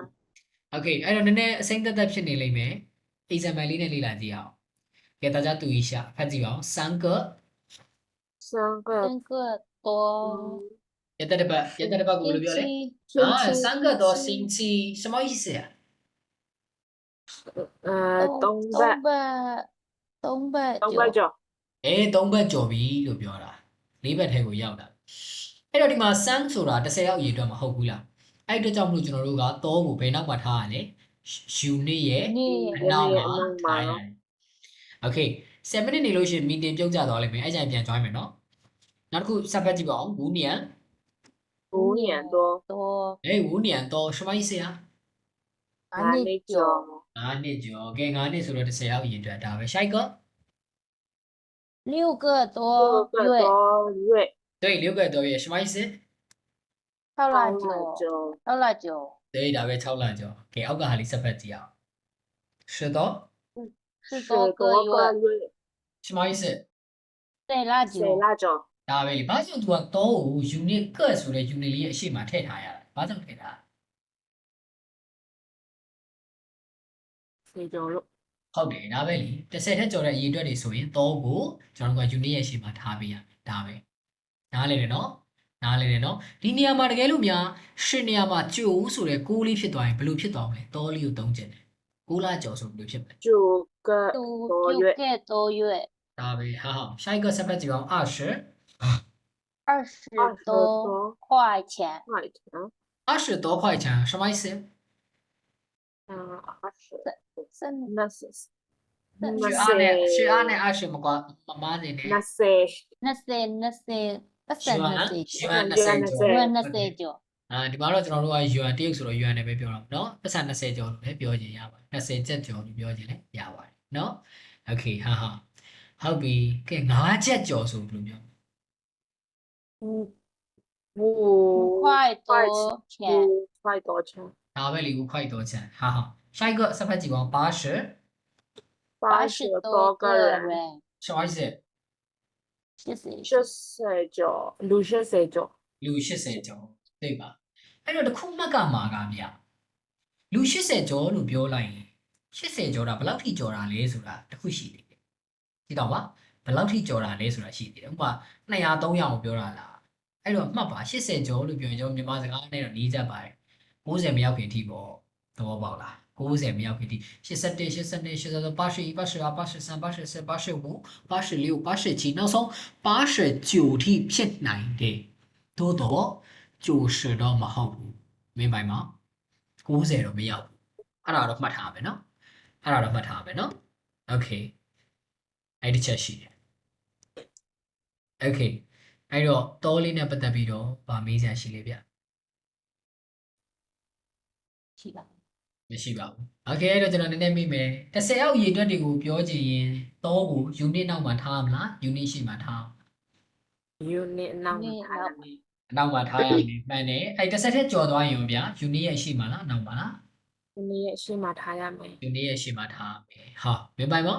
Speaker 1: Okay အဲ့တော့နည်းနည်းအစိမ့်သက်သက်ဖြစ်နေလိမ့်မယ် example လေးနဲ့လေ့လာကြည့်အောင်ကဲ大家读一下ဖတ်ကြည့်ပါဦး三个
Speaker 2: 三个
Speaker 3: 三个多
Speaker 1: ရတဲ့ဘက်ကိုဘယ်လိုပြောလဲ
Speaker 3: 星期
Speaker 1: 啊三个多星期什么意思呀
Speaker 2: 东北
Speaker 3: 东北
Speaker 2: 东北
Speaker 3: 九
Speaker 2: 九
Speaker 1: သုံးဘက်ကျော်ပြီလို့ပြောတာလေးဘက်ထဲကိုရောက်တာအဲ့တော့ဒီမှာစမ်းဆိုတာ10ရောက်ရေအတွက်မဟုတ်ဘူးလားအဲ့အတွက်ကြောင့်မလို့ကျွန်တော်တို့ကတောကိုဘယ်နောက်မှာထားရလဲ unit ရဲ့
Speaker 3: 你
Speaker 1: အနောက်မှာထားရတယ် Okay 7 minute နေလို့ရှိရင် meeting ပြုတ်ကြသွားလိမ့်မယ်အဲ့ကြရင်ပြန် join မယ်နော်နောက်တစ်ခုစပ်ဖတ်ကြည့်ပါဦး5年
Speaker 2: 5年多
Speaker 3: 多
Speaker 1: 5年多什么意思呀
Speaker 3: 哪
Speaker 2: 哪
Speaker 3: 里
Speaker 2: 里
Speaker 3: 九
Speaker 2: 九
Speaker 1: 9နှစ်ကျော်ကဲ9နှစ်ဆိုတော့10ရောက်ရေအတွက်ဒါပဲ下一个
Speaker 3: 六个
Speaker 2: 六
Speaker 3: 多
Speaker 2: 个
Speaker 3: 月
Speaker 2: 多月
Speaker 1: 对6个多月什么意思
Speaker 3: 超了九
Speaker 2: 九
Speaker 3: 超了九
Speaker 1: 对ဒါပဲ6လကျော်ကဲအောက်ကဟာလေးစပ်ဖတ်ကြည့်အောင်是的
Speaker 3: 是
Speaker 2: 10
Speaker 3: 多个
Speaker 2: 多个
Speaker 3: 月
Speaker 2: 月
Speaker 1: 什么意思
Speaker 3: 对了九
Speaker 2: 谁那种
Speaker 1: ဒါပဲလေဘာကြောင့်သူကတော့ unit ကဆိုတဲ့ unit လေးရဲ့အရှိမထည့်ထားရတာဘာကြောင့်ထည့်ထား
Speaker 2: 谁种路
Speaker 1: ဟုတ်တယ်ဒါပဲလေ30ထက်ကျော်တဲ့အရေးအတွက်တွေဆိုရင်တော့ကိုကျွန်တော်တို့က unit ရဲ့အရှိမထားပေးရဒါပဲနားလေတယ်နော်နားလေတယ်နော်ဒီနေရာမှာတကယ်လို့များရှင်းနေရာမှာကျိုးဆိုတဲ့6လေးဖြစ်သွားရင်ဘယ်လိုဖြစ်သွားမလဲတော့လေးကိုသုံးကျင်တယ်6လကျော်ဆိုဘယ်လိုဖြစ်မလဲ
Speaker 2: 9个多月
Speaker 3: 九个多月
Speaker 1: ဒါပဲဟာဟာ下一个စပ်ဖတ်ကြည့်အောင်20
Speaker 3: 20多块钱
Speaker 2: 块钱
Speaker 1: 20多块钱什么意思
Speaker 2: 20
Speaker 3: 三
Speaker 2: 那是那
Speaker 1: 去按
Speaker 2: 是
Speaker 1: နဲ့20မကွာမမားနေနဲ့
Speaker 2: 那是
Speaker 3: 那些那些那些那些九
Speaker 1: ရွှန်20ကျော်
Speaker 3: 月那些九
Speaker 1: ဒီမှာတော့ကျွန်တော်တို့က yuan တရုတ်ဆိုတော့ yuan နဲ့ပဲပြောတာပေါ့နော်ပတ်စံ20ကျော်လို့လည်းပြောချင်ရပါတယ်20ကျပ်ကျော်လို့ပြောချင်လည်းရပါတယ်နော် okay ဟာဟာဟုတ်ပြီကဲ9ကျပ်ကျော်ဆိုဘယ်လိုပြော
Speaker 2: 5
Speaker 3: 五块多钱
Speaker 2: 5块多钱
Speaker 1: ဒါပဲလေ5块多钱ဟာဟာ下一个စဖတ်ကြည့်ပါဦး80
Speaker 2: 80多
Speaker 3: 多
Speaker 2: 个人
Speaker 3: 人
Speaker 1: 什么意思
Speaker 3: 谢谢
Speaker 2: 89လူ89ကျော်
Speaker 1: လူ80ကျော်သိပါအဲ့တော့တစ်ခုမှတ်ကမှာကဗျလူ80ကျော်လို့ပြောလိုက်ရင်80ကျော်တာဘယ်လောက်ထိကျော်တာလဲဆိုတာတစ်ခုရှိတယ်ဒီတော့ပါဘယ်လောက်ထိကျော်တာလဲဆိုတာရှိသေးတယ်ဥပမာ200 300ကိုပြောတာလားအဲ့တော့မှတ်ပါ80ကျော်လို့ပြောရင်ကျွန်တော်မြန်မာစကားနဲ့တော့နီးကြပါတယ်90မရောက်ခင်အထိပေါ့သဘောပေါက်လား90မရောက်ခင်အထိ81 82 83 82 83 84 85 86 86 87နောက်ဆုံး89ထိဖြစ်နိုင်တယ်သို့တော့ကျိုးရှတော့မဟုတ်ဘူးမင်းပိုင်မှာ90တော့မရောက်ဘူးအဲ့ဒါတော့မှတ်ထားမယ်နော်အဲ့ဒါတော့မှတ်ထားမယ်နော်โอเคအဲ့ဒီချက်ရှိတယ်โอเคအဲ့တော့တောလေးနဲ့ပတ်သက်ပြီးတော့ဗာမေးစရာရှိလေဗျ
Speaker 3: 是吧
Speaker 1: မရှိပါဘူးโอเคအဲ့တော့ကျွန်တော်နည်းနည်းမေးမယ်30အောက်ရေအတွက်တွေကိုပြောချင်ရင်တောကို unit နောက်မှာထားမလား unit ရှိမှာထား
Speaker 2: unit နောက်မှာထားရမယ်
Speaker 1: အနောက်မှာထားရမယ်မှန်တယ်အဲ့30ထက်ကျော်သွားရင်ရောဗျာ unit ရဲ့ရှိမှာလားနောက်မှာလား
Speaker 2: unit ရဲ့ရှေ့မှာထားရမယ်
Speaker 1: unit ရဲ့ရှိမှာထားမယ်ဟာ明白吗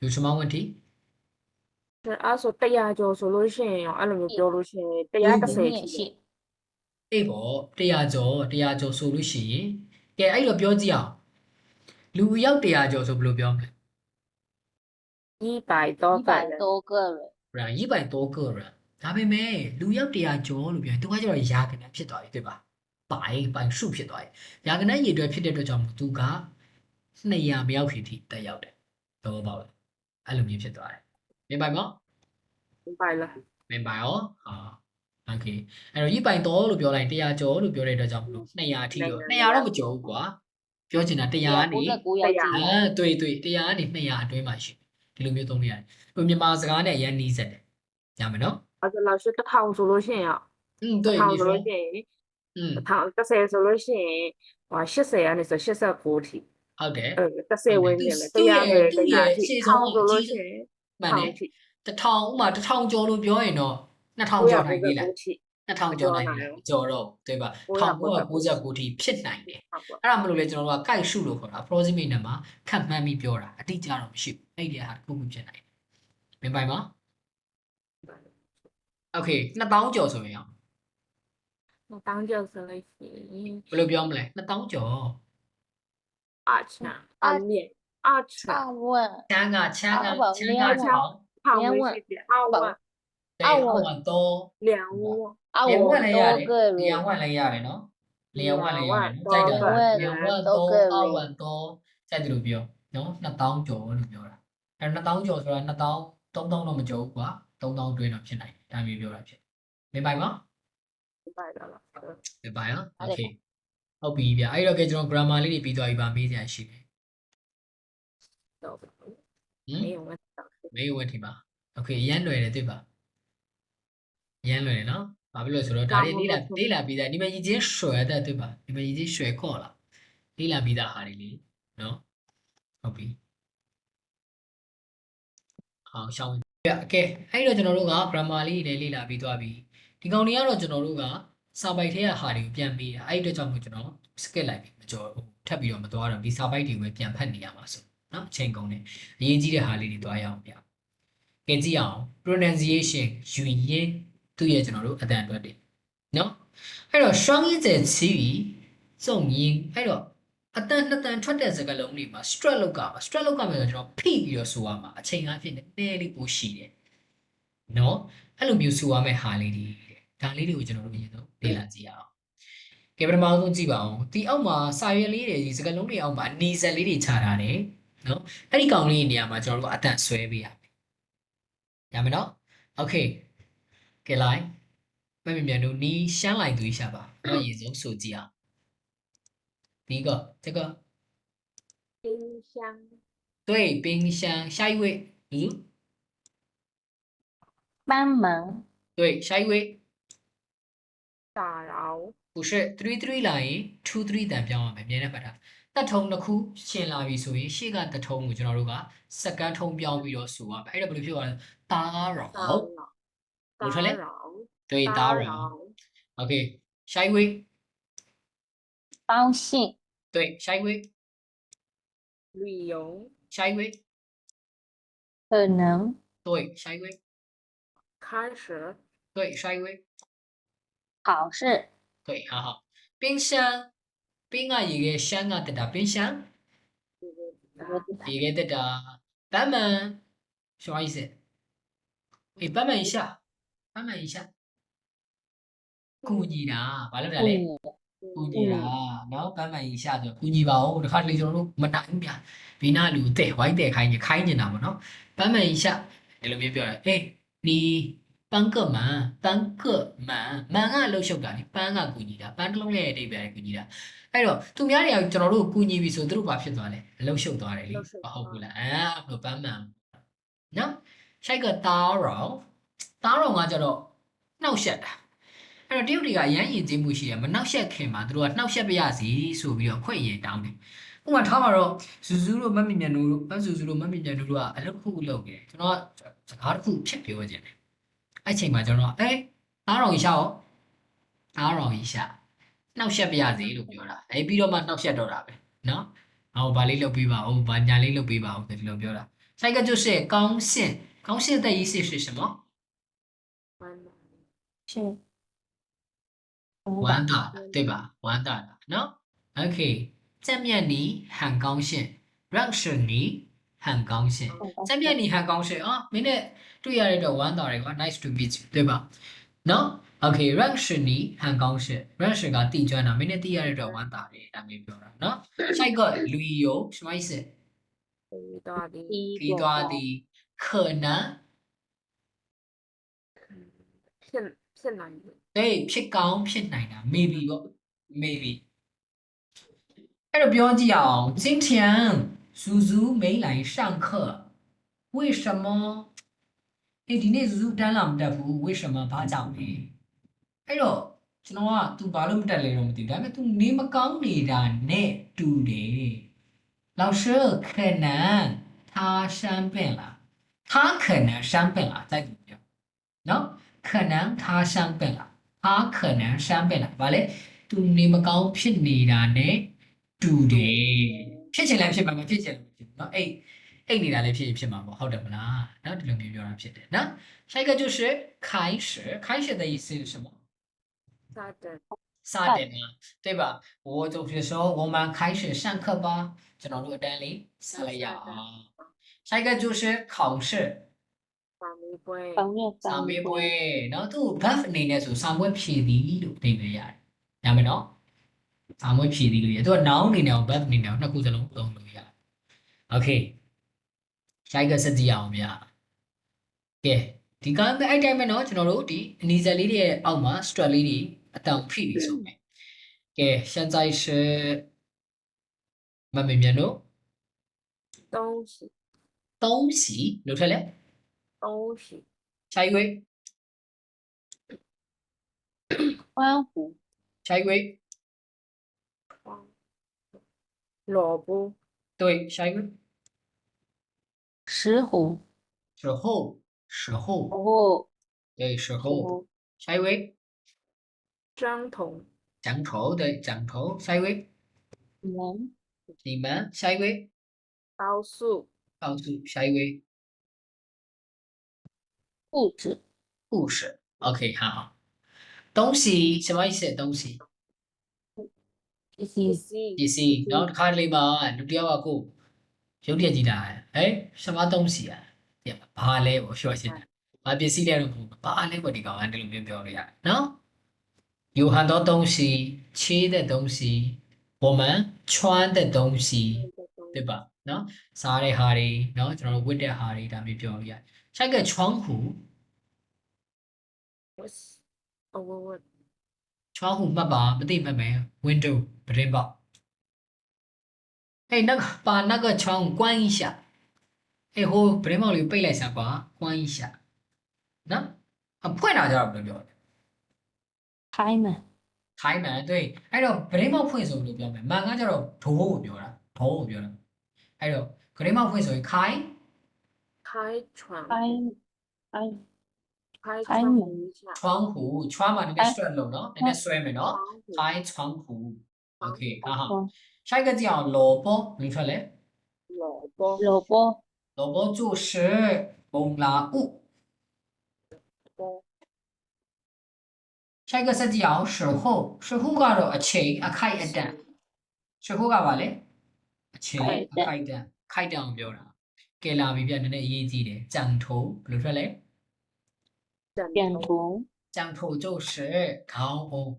Speaker 1: 有什么问题
Speaker 2: အဲ့ဆို100ကျော်ဆိုလို့ရှိရင်ရောအဲ့လိုမျိုးပြောလို့ရှိရင်130
Speaker 3: 你也是
Speaker 1: အေးပေါ့100ကျော်ဆိုလို့ရှိရင်ကဲအဲ့လိုပြောကြည့်အောင်လူရောက်100ကျော်ဆိုဘယ်လိုပြောမလဲ
Speaker 2: 100多个人
Speaker 3: 100多个人
Speaker 1: 然100多个人ဒါပေမဲ့လူရောက်100ကျော်လို့ပြောရင်သူကကျတော့ရာခဏဖြစ်သွားပြီ对吧ပိုင်စုဖြစ်သွားပြီရာခဏရေတွဲဖြစ်တဲ့အတွက်ကြောင့်သူက200မရောက်ခင်ထိတက်ရောက်တယ်သဘောပေါက်လားအဲ့လိုမျိုးဖြစ်သွားတယ်明白吗
Speaker 2: 明白了
Speaker 1: 明白哦ဟာโอเคအဲ့တော့100多လို့ပြောလိုက်100ကျော်လို့ပြောတဲ့အတွက်ကြောင့်မလို့200အထိရော200တော့မကျော်ဘူးကွာပြောချင်တာ100ကနေ
Speaker 3: 不是古要记
Speaker 1: တွေ့100ကနေ200အတွင်းမှာရှိဒီလိုမျိုးသုံးလို့ရတယ်ဟိုမြန်မာစကားနဲ့အရင်နီးစက်တယ်ရမယ်နော်
Speaker 2: 或者老師တစ်ထောင်ဆိုလို့ရှိရင်啊，
Speaker 1: 嗯，
Speaker 2: တစ်
Speaker 1: 对，你说，
Speaker 2: ထောင်ဆိုလို့ရှိရင်တစ်
Speaker 1: 嗯，
Speaker 2: ထောင်30ဆိုလို့ရှိရင်80ကနေဆို89ထိ
Speaker 1: 好的，
Speaker 2: 30ဝန်းကျင်ပဲ
Speaker 1: သူ့ရဲ့
Speaker 2: 100
Speaker 1: သူ့ရဲ့
Speaker 2: ထိ
Speaker 1: ရှေ့
Speaker 2: ထော
Speaker 1: ဆုံး
Speaker 2: င်
Speaker 1: က
Speaker 2: ဆို
Speaker 1: အ
Speaker 2: လို့
Speaker 1: ကြီး
Speaker 2: ရှိရင်
Speaker 1: မှန်
Speaker 2: ထော
Speaker 1: တ
Speaker 2: င်
Speaker 1: ယ်
Speaker 2: ထိ
Speaker 1: 1000ဥမာ1000ကျော်လို့ပြောရင်တော့2000ကျော်နိုင်ပြီလား
Speaker 2: 999ထိ
Speaker 1: 2000ကျော်နိုင်ပြီလားမကျော်တော့ဘူး对吧1999ထိဖြစ်နိုင်တယ်
Speaker 2: ဟုတ်ပါ
Speaker 1: အဲ့ဒါမလို့လေကျွန်တော်တို့ကကိုက်ရှုလို့ခေါ်တာ approximate နဲ့မှာခန့်မှန်းပြီးပြောတာအတိအကျတော့မရှိဘူးအဲ့ဒီဟာတစ်ခုခုဖြစ်နိုင်တယ်မင်းပိုင်မ Okay 2000ကျော်ဆိုရင်ရော
Speaker 2: 2000ကျော်ဆိုလို့ရှိရင်
Speaker 1: ဘယ်လိုပြောမလဲ2000ကျော်
Speaker 2: 2000面2000
Speaker 3: 2万
Speaker 1: ချမ်းက
Speaker 3: 2万
Speaker 2: ထောင်ဝန်းရှိတယ်အောက်ဝန်း
Speaker 1: 对အောက်ဝတော့
Speaker 2: 2ဝန်း
Speaker 3: 2
Speaker 1: 连万
Speaker 3: 万
Speaker 1: လည်း
Speaker 3: 多
Speaker 1: ရတယ်
Speaker 3: 个
Speaker 1: 连
Speaker 3: 人
Speaker 1: 万လည်းရတယ်နော်连万လည်းရတယ်နော်ကြိုက်တာ
Speaker 3: 2
Speaker 1: 连万
Speaker 3: 万
Speaker 1: တော့
Speaker 3: 多个
Speaker 1: အောက်
Speaker 3: 人
Speaker 1: ဝတော့ကြိုက်တယ်လို့ပြောနော်2000ကျော်လို့ပြောတာအဲ2000ကျော်ဆိုတာ2000 3000တော့မကျော်ဘူးကွာ3000တွင်းတော့ဖြစ်နိုင်တယ်ဒါမျိုးပြောတာဖြစ်မင်းပိုင်မ
Speaker 2: ပိုက်တော့လား
Speaker 1: မင်းပိုင်နော် Okay ဟုတ်ပြီဗျအဲ့တော့ကဲကျွန်တော် grammar လေးတွေပြီးသွားပြီပါမေးစရာရှိတယ်
Speaker 2: တော့
Speaker 1: ဟင်
Speaker 2: 没有问题的
Speaker 1: မေးဝင်ထင်ပါ Okay အရန်လွယ်တယ်တွေ့ပါအရန်လွယ်တယ်နော်ဘာဖြစ်လို့ဆိုတော့ဒါတွေလေးလာပြီးသားဒီမှာ已经学的对吧ဒီမှာ已经学过了လေးလာပြီးသားဟာတွေလေနော်ဟုတ်ပြီဟောရှောင်းပြโอเคအဲ့တော့ကျွန်တော်တို့က grammar လေးတွေလေးလာပြီးသွားပြီဒီကောင်တွေကတော့ကျွန်တော်တို့ကစာပိုက်ထဲကဟာတွေကိုပြန်ပြီးတာအဲ့ဒီအတွက်ကြောင့်မို့ကျွန်တော် skip လိုက်ပြီမကြော်ထပ်ပြီးတော့မသွားတော့ဒီစာပိုက်တွေကိုပဲပြန်ဖတ်နေရမှာဆိုနော်အချိန်ကုန်တယ်အရေးကြီးတဲ့ဟာလေးတွေသွားရအောင်ဗျကဲကြည့်အောင် pronunciation ယူရင်သူ့ရဲ့ကျွန်တော်တို့အတန်အတွက်တွေနော်အဲ့တော့双音节词语重音အဲ့တော့အတန်နှစ်တန်ထွက်တဲ့စကားလုံးတွေမှာ stress လောက်ကမှာ stress လောက်ကမှာဆိုကျွန်တော်ဖိပြီးတော့ဆိုရမှာအချိန်အားဖြင့်နည်းနည်းလေးပိုရှိတယ်နော်အဲ့လိုမျိုးဆိုရမယ့်ဟာလေးတွေဒါလေးတွေကိုကျွန်တော်တို့အရင်ဆုံးလေ့လာကြည့်အောင်ကဲပထမဆုံးကြည့်ပါအောင်ဒီအောက်မှာစာရွက်လေးတွေဒီစကားလုံးတွေအောက်မှာအနေဆက်လေးတွေခြာထားတယ်နော်အဲ့ဒီကောင်လေးနေရာမှာကျွန်တော်တို့ကအတန်ဆွဲပေးရမယ်ရမယ်နော်โอเคကဲလိုက်မမြင်မြန်တို့နီးရှမ်းလိုက်သူရှာပါတော့အရင်ဆုံးဆိုကြည့်အောင်第一个这个
Speaker 2: 冰箱
Speaker 1: 对冰箱下一位嘟嘟
Speaker 3: 帮忙
Speaker 1: 对下一位
Speaker 2: 打扰
Speaker 1: 不是3လာရင်2 3တန်ပြောင်းရမယ်မြင်တဲ့ဖတ်တာတက်ထုံတစ်ခုရှင်းလာပြီဆိုရင်ရှေ့ကတက်ထုံကိုကျွန်တော်တို့ကစက္ကန့်ထုံပြောင်းပြီးတော့ဆိုရမယ်အဲ့ဒါဘယ်လိုဖြစ်သွားလဲတာရော
Speaker 2: 打扰
Speaker 1: 我说嘞
Speaker 2: 打扰
Speaker 1: 对打扰 OK 下一位
Speaker 3: 高兴
Speaker 1: 对下一位
Speaker 2: 旅游
Speaker 1: 下一位
Speaker 3: 可能
Speaker 1: 对下一位
Speaker 2: 开始
Speaker 1: 对下一位
Speaker 3: 考试
Speaker 1: 对好好冰箱冰啊一个箱啊对的冰箱一个对的版本什么意思诶版本一下版本一下ကူညီတာဘာလို့လဲလဲကူညီတာเนาะပန်းပန်ကြီးရှာဆိုကူညီပါဦးတခါတလေကျွန်တော်တို့မတိုင်ဘူးဗျဘေးနာလူတဲ့ဝိုင်းတဲ့ခိုင်းနေတာပေါ့နော်ပန်းပန်ကြီးရှာဒီလိုမျိုးပြောတာအေးဒီပန်းကမန်မန်ကလှုပ်ရှုပ်တာလေပန်းကကူညီတာပန်းတစ်လုံးရဲ့အဓိပ္ပာယ်ကူညီတာအဲ့တော့သူများတွေကကျွန်တော်တို့ကူညီပြီဆိုသူတို့ဘာဖြစ်သွားလဲလှုပ်ရှုပ်သွားတယ်လေမဟုတ်ဘူးလားဘလို့ပန်းပန်နော်ရှိုက်ကတာရောကကျတော့နှောက်ရှက်တာအဲ့တော့တရုတ်တွေကအရန်ရင်ကျေးမှုရှိတယ်မနှောက်ယှက်ခင်မှာသူတို့ကနှောက်ယှက်ပြရစီဆိုပြီးတော့ခွင့်ရင်တောင်းတယ်ဥပမာထားမှာတော့ဇူဇူတို့မမမြန်တို့ဇူဇူတို့မမမြန်တို့ကအလုပ်တစ်ခုလုပ်နေတယ်ကျွန်တော်ကစကားတစ်ခုဖြစ်ပြောခြင်းတယ်အဲ့ချိန်မှာကျွန်တော်ကအားတော်ကြီးရှာရောအားတော်ကြီးရှာနှောက်ယှက်ပြရစီလို့ပြောတာပြီးတော့မှနှောက်ယှက်တော့တာပဲနော်ဟောဘာလေးလုပ်ပေးပါဦးဘာညာလေးလုပ်ပေးပါဦးဒီလိုပြောတာ下一个就是高兴高兴的意思是什么
Speaker 3: 是
Speaker 1: 玩大了，对吧？玩大了，no？ OK，正面你很高兴，认识你很高兴，正面你很高兴啊！明天对呀，这个玩到这个 nice to meet you，对吧？No？OK，认识你很高兴，认识个地砖呢，明天对呀，这个玩大的，咱们表了，no？下一个旅游什么意思？
Speaker 2: 低
Speaker 1: 低端的可能
Speaker 2: ဖြစ်နိုင်တယ်
Speaker 1: 对ဖြစ်ကောင်းဖြစ်နိုင်တာ maybe ပေါ့ maybe အဲ့တော့ပြောကြည့်အောင်今天苏苏没来上课为什么ဒီနေ့စုစုတန်းလာမတက်ဘူးဝိရှမဘာကြောင့်လဲအဲ့တော့ကျွန်တော်က तू ဘာလို့မတက်လဲတော့မသိဘူးဒါပေမဲ့ तू နေမကောင်းနေတာနဲ့တူတယ်老师可能他生病了他可能生病了再读一遍နော်可能他生病了他可能生病了ဗါလေ तू နေမကောင်းဖြစ်နေတာနဲ့တူတယ်ဖြစ်ချင်လည်းဖြစ်မှာမဖြစ်ချင်လည်းမဖြစ်ဘူးနော်အိတ်နေတာလည်းဖြစ်မှာပေါ့ဟုတ်တယ်မလားနော်ဒီလိုမျိုးပြောတာဖြစ်တယ်နော်下一个就是开始开始的意思是什么
Speaker 2: 沙等
Speaker 1: စတင်嘛对吧我就是说我们开始上课吧ကျွန်တော်တို့အတန်းလေးစလိုက်ရအောင်下一个就是考试
Speaker 2: 法律杯
Speaker 3: 方面
Speaker 1: စာမေးပွဲเนาะသူ့ buff အနေနဲ့ဆိုစာမွေးဖြည့်သည်လို့အဓိပ္ပာယ်ရတယ်။ညာမယ်နော်။စာမွေးဖြည့်သည်လို့ရတယ်။သူက noun အနေနဲ့ buff အနေနဲ့နှစ်ခုစလုံးသုံးလို့ရတယ်။ Okay ။ရှိုက်ကစကြည့်အောင်ဗျာ။ကဲဒီကအဲ့တိုင်းပဲเนาะကျွန်တော်တို့ဒီအနီးစပ်လေးတွေရဲ့အောက်မှာ strut လေးတွေအတောင်ဖိပြီးဆိုမယ်။ကဲ现在是မမေမြန်တို့
Speaker 2: 东西
Speaker 1: 东西လို့ထက်လဲ
Speaker 2: 东西
Speaker 1: 下一位
Speaker 3: 川湖
Speaker 1: 下一位
Speaker 2: 萝卜
Speaker 1: 对下一位
Speaker 3: 石湖
Speaker 1: 时候时候
Speaker 3: 然后
Speaker 1: 对时候下一位
Speaker 2: 张彤
Speaker 1: 奖头对奖头下一位
Speaker 3: 门
Speaker 1: 你们下一位
Speaker 2: 高速
Speaker 1: 告诉下一位
Speaker 3: 故事
Speaker 1: 故事 OK 好东西什么意思东西
Speaker 3: 这
Speaker 2: 一
Speaker 3: 些
Speaker 1: ပစ္စည်းเนาะတစ်ခါတလေမှာလူတစ်ယောက်ကကိုရုပ်တရက်ကြည့်တာဟဲ့什么东西อ่ะဘာလဲပေါ့ရှော့ရှင်းတာဘာပစ္စည်းလဲတော့ဘာလဲပေါ့ဒီကောင်ကဒီလိုမျိုးပြောလို့ရတယ်เนาะ有很多东西吃的东西我们穿的东西对吧เนาะစားတဲ့ဟာတွေเนาะကျွန်တော်တို့ဝတ်တဲ့ဟာတွေဒါမျိုးပြောလို့ရတယ်下一个窗户
Speaker 2: 我
Speaker 1: 窗户မှတ်ပါမသိမှတ်မယ် window ပရင်ပေါက်那个把那个窗户关一下ဟိုပရင်ပေါက်လေးပိတ်လိုက်စမ်းကွာ关一下နော်ဖွင့်တာကြတော့ဘယ်လိုပြောလဲ
Speaker 3: 开门
Speaker 1: 开门对အဲ့တော့ပရင်ပေါက်ဖွင့်ဆိုဘယ်လိုပြောမလဲမန်ကကြတော့ဒိုးကိုပြောတာဒိုးကိုပြောတာအဲ့တော့ပရင်ပေါက်ဖွင့်ဆိုရင်开
Speaker 2: 开窗
Speaker 3: 开开
Speaker 2: 开
Speaker 3: 开
Speaker 2: 窗
Speaker 3: 门
Speaker 2: 一下
Speaker 1: 窗户窗မှာနည်းနည်း stress လို့နော်နည်းနည်းဆွဲမယ်နော်开窗户 okay ဟာဟာ下一个讲萝卜你说嘞
Speaker 2: 萝卜
Speaker 3: 萝卜
Speaker 1: 萝卜就是红辣物下一个是讲时候时候ကတော့အချိန်အခိုက်အတန့်时候ကပါလေအချိန်အခိုက်အတန့်ခိုက်တန့်အောင်ပြောတာကဲလာပြီဗျနည်းနည်းအရေးကြီးတယ်ကြံထိုးဘယ်လိုထွက်လဲ
Speaker 3: 点头
Speaker 1: ကြံထိုး就是ခေါင်းအုံး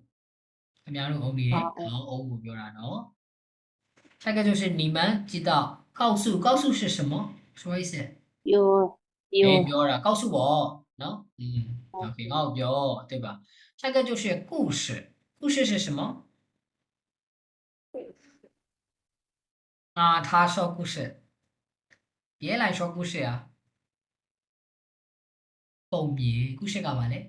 Speaker 1: ခင်ဗျားတို့အုံးနေတယ်ခေါင်းအုံးကိုပြောတာနော်下一个就是你们知道告诉是什么说一下
Speaker 3: 有有
Speaker 1: ပြောတာ告诉我နော်OK ငါ့ကိုပြော对吧下一个就是故事故事是什么啊他说故事别来说故事啊ပုံမြင်故事ကပါလေ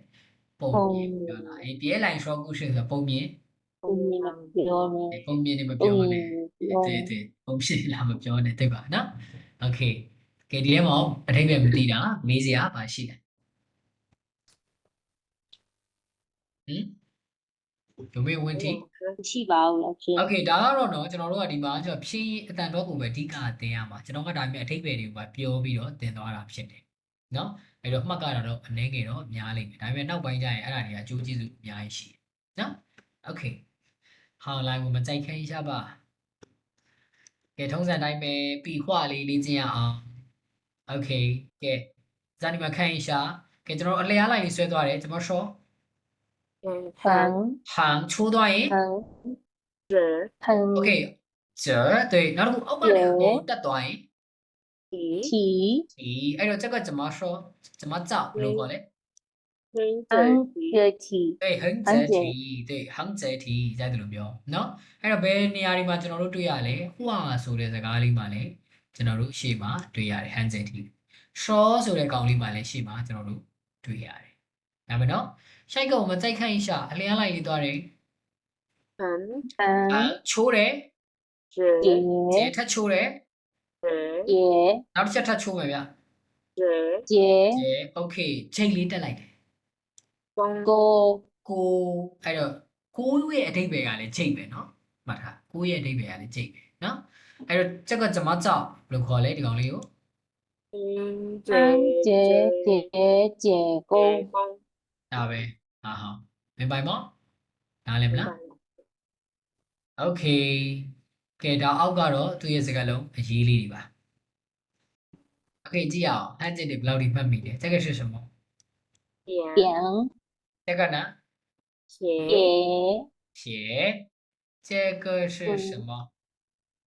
Speaker 1: ပုံမြင်ပြောတာ别来说故事ဆိုပုံမြင်
Speaker 3: 后面有呢
Speaker 1: ပုံမြင်နေမပြောနဲ့
Speaker 3: 有
Speaker 1: 对ပုံမြင်လာမပြောနဲ့对吧နော် OK ကဲဒီထဲမှာအထိပ္ပယ်မသိတာမေးစရာပါရှိတယ်有没有问题
Speaker 3: 气吧我老师
Speaker 1: Okay ဒါကတော့เนาะကျွန်တော်တို့ကဒီမှာကျွန်တော်ဖြည့်အတန်တော့ကိုပဲအဓိကသင်ရမှာကျွန်တော်ကဒါပေမဲ့အထိပ္ပယ်တွေကိုပဲပြောပြီးတော့သင်သွားတာဖြစ်တယ်เนาะအဲ့တော့မှတ်ကတော့အနည်းငယ်တော့များလိမ့်မယ်ဒါပေမဲ့နောက်ပိုင်းကျရင်အဲ့ဒါတွေကအကျိုးကျေးဇူးအများကြီးရှိတယ်เนาะ Okay 好来我们再看一下吧ကဲထုံးစံတိုင်းပဲ笔画လေးလေ့ကျင့်ရအောင် Okay ကဲဇာနီမှာ看一下ကဲကျွန်တော်အလျားလိုက်ရေးဆွဲသွားတယ်怎么说
Speaker 3: 横
Speaker 1: 行抽သွားရင်
Speaker 3: 横
Speaker 2: 纸
Speaker 3: 横
Speaker 1: Okay 这对နောက်တစ်ခုအောက်ကနေအပေါ်တက်သွားရင်
Speaker 2: 题
Speaker 3: 题
Speaker 1: အဲ့တော့这个怎么说怎么造ဘယ်လိုခေါ်လဲ
Speaker 2: 横
Speaker 3: 横
Speaker 2: 着题
Speaker 3: 着题
Speaker 1: 对横折题对横折题ကြိုက်တယ်လို့ပြောเนาะအဲ့တော့ဘယ်နေရာတွေမှာကျွန်တော်တို့တွေ့ရလဲဟွာဆိုတဲ့စကားလေးမှာလဲကျွန်တော်တို့ရှေ့မှာတွေ့ရတယ်ဟန်折题ရှောဆိုတဲ့ကောင်လေးမှလည်းရှေ့မှာကျွန်တော်တို့တွေ့ရတယ်ဒါပဲเนาะရှိုက်က我们再看一下အလျားလိုက်လေးသွားတယ်
Speaker 2: 陈
Speaker 3: 陈
Speaker 1: ချိုးတယ်
Speaker 2: 直
Speaker 1: ကျေ
Speaker 3: 杰
Speaker 1: ထပ်ချိုးတယ်
Speaker 2: 直
Speaker 3: 杰
Speaker 1: နောက်တစ်ချက်ထပ်ချိုးမယ်ဗျ
Speaker 2: 直
Speaker 3: 杰
Speaker 1: ကျေ okay ချိန်လေးတက်လိုက်တယ်
Speaker 2: 公
Speaker 3: 勾
Speaker 1: ကိုအဲ့တော့ကိုရဲ့အဓိပ္ပာယ်ကလည်းချိန်ပဲเนาะမှတ်ထားကိုရဲ့အဓိပ္ပာယ်ကလည်းချိန်ပဲเนาะအဲ့တော့这个怎么找ဘယ်လိုခေါ်လဲဒီကောင်လေးကို
Speaker 2: 金
Speaker 3: 安杰杰杰勾
Speaker 2: 公
Speaker 1: ဒါပဲဟာဟာ明白吗နားလည်မလား Okay ကဲဒါအောက်ကတော့သူ့ရဲ့စကားလုံးအရေးလေးတွေပါ Okay ကြည့်အောင်ဟန်ကျစ်တွေဘယ်လောက်ဒီမှတ်မိလဲ这个是什么
Speaker 2: 点
Speaker 3: 点
Speaker 1: 这个呢
Speaker 2: 铁
Speaker 3: 铁
Speaker 1: 铁这个是什么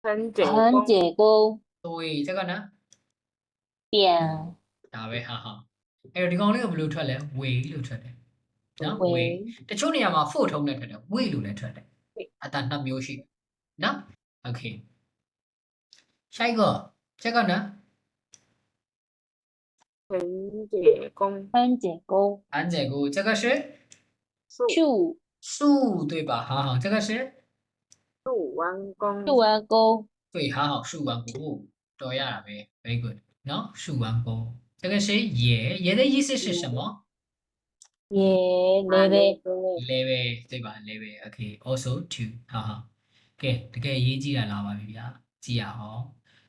Speaker 2: 横解
Speaker 3: 横
Speaker 2: 公
Speaker 3: 解勾
Speaker 1: 对这个呢
Speaker 3: 点
Speaker 1: ဒါပဲဟာဟာအဲ့တော့ဒီကောင်လေးကိုဘယ်လိုထွက်လဲဝေလို့ထွက်တယ်နော်ဝေ
Speaker 3: 为
Speaker 1: တချို့နေရာမှာဖို့ထုံးနဲ့ထွက်တယ်ဝေလို့လည်းထွက်တယ်အတန်နှစ်မျိုးရှိတယ်နော်โอเค下一个这个呢
Speaker 2: 横解公
Speaker 3: 横解勾
Speaker 1: 安解姑这个是
Speaker 2: 树
Speaker 3: 树
Speaker 1: 树对吧好好这个是
Speaker 2: 树弯公
Speaker 3: 树弯勾
Speaker 1: 对好好树弯姑多呀呗 very good 喏树弯姑这个是野野的意思是什么
Speaker 3: 也雷雷
Speaker 1: level 对吧 level okay also two 好好ကဲတကယ်ရေးကြည့်ရလာပါပြီဗျာကြည့်ရအောင်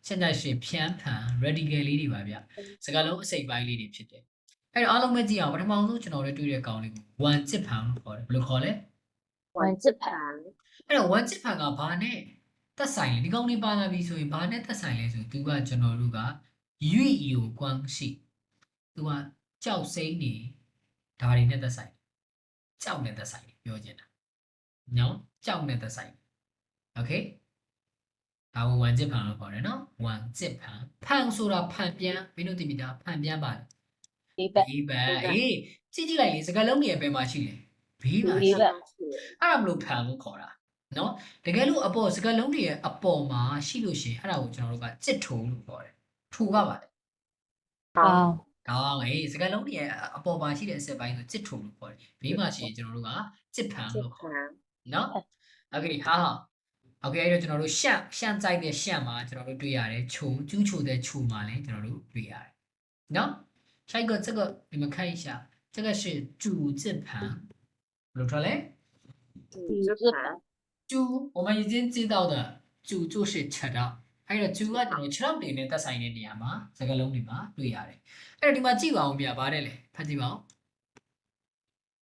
Speaker 1: 现在是偏盘 radical လေးတွေပါဗျစကားလုံးအစိပ်ပိုင်းလေးတွေဖြစ်တယ်အဲ့တော့အားလုံးပဲကြည့်အောင်ပထမဆုံးကျွန်တော်တို့တွေ့တဲ့ကောင်လေးကို one จิต盘ခေါ်တယ်ဘယ်လိုခေါ်လဲ
Speaker 3: 丸子盘
Speaker 1: အဲ့တော့ one จิต盘ကဘာနဲ့သက်ဆိုင်လဲဒီကောင်လေးပါလာပြီဆိုရင်ဘာနဲ့သက်ဆိုင်လဲဆိုသူကကျွန်တော်တို့ကရွေ有关系သူကကြောက်စိမ့်နေဒါတွေနဲ့သက်ဆိုင်ကြောက်နဲ့သက်ဆိုင်ပြောချင်တာနော်ကြောက်နဲ့သက်ဆိုင်โอเคဒါကိုဝန်ကျစ်ဖန်လို့ခေါ်တယ်နော်ဝန်ကျစ်ဖန်ဖန်ဆိုတာဖန်ပြန်မင်းတို့သိပြီလားဖန်ပြန်ပါလေ
Speaker 3: 一百
Speaker 1: ဘေးဘက်အေးကြည့်ကြည့်လိုက်လေစကားလုံးတွေဘယ်မှာရှိလဲဘေးမှာရှိ
Speaker 3: ဘေးဘက်
Speaker 1: အဲ့ဒါမလို့ဖန်လို့ခေါ်တာနော်တကယ်လို့အပေါ်စကားလုံးတွေရဲ့အပေါ်မှာရှိလို့ရှိရင်အဲ့ဒါကိုကျွန်တော်တို့ကကျစ်ထုံလို့ခေါ်တယ်ထူကပါလေ
Speaker 3: 好
Speaker 1: ကောင်းဟေးစကားလုံးတွေရဲ့အပေါ်မှာရှိတဲ့အစက်ပိုင်းဆိုကျစ်ထုံလို့ခေါ်တယ်ဘေးမှာရှိရင်ကျွန်တော်တို့ကကျစ်ဖန်လို့ခေါ်တယ်နော်โอเคဟာโอเคအဲ့တော့ကျွန်တော်တို့ရှန့်ကြိုက်တဲ့ရှန့်မှာကျွန်တော်တို့တွေ့ရတယ်ချိုကျူးချိုတဲ့ချိုမှာလည်းကျွန်တော်တို့တွေ့ရတယ်နော်下一个这个你们看一下这个是主字旁怎么说嘞
Speaker 2: 主字盘
Speaker 1: 主我们已经知道的主就是吃的အဲ့တော့主ကကျွန်တော်ခြေထောက်တွေနဲ့သက်ဆိုင်တဲ့နေရာမှာစကားလုံးတွေမှာတွေ့ရတယ်အဲ့တော့ဒီမှာကြည့်ပါဦးဗျာဗါတဲ့လေဖတ်ကြည့်ပါဦး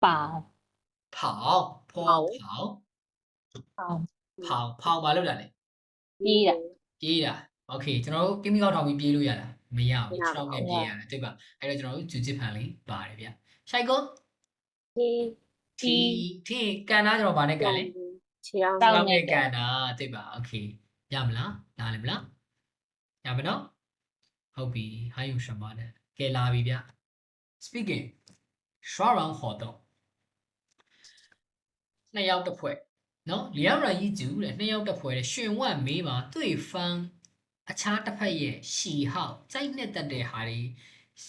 Speaker 3: 宝
Speaker 1: 跑跑
Speaker 3: 好
Speaker 1: ဘာလို့လဲလဲ
Speaker 3: 低的
Speaker 1: ပြေးတာโอเคကျွန်တော်တို့ပြင်းပြကောက်ထောင်ပြီးပြေးလို့ရတာမရဘူးခြေထောက်နဲ့ပြေးရတယ်对吧အဲ့တော့ကျွန်တော်တို့ဂျူဂျစ်ဖန်လေးပါတယ်ဗျရှိုက်ကို
Speaker 2: 踢
Speaker 1: ထီကန်တာကျွန်တော်ဗာနဲ့ကန်လဲ
Speaker 2: 枪
Speaker 3: တော
Speaker 1: တော
Speaker 3: င်း
Speaker 1: င်း
Speaker 3: နဲ့
Speaker 1: နဲ့ကန်တာ对吧โอเคရမလားနားလည်မလားရပါတော့ဟုတ်ပြီ还有什么呢ကဲလာပြီဗျ speaking 刷完活动နှစ်ယောက်တစ်ဖွဲ့နော်လျောက်ရည်ကျူတဲ့နှစ်ယောက်တစ်ဖွဲ့တဲ့ရှင်ဝတ်မေးပါ对方အခြားတစ်ဖက်ရဲ့ရှီဟောက်စိုက်နဲ့တက်တဲ့ဟာတွေ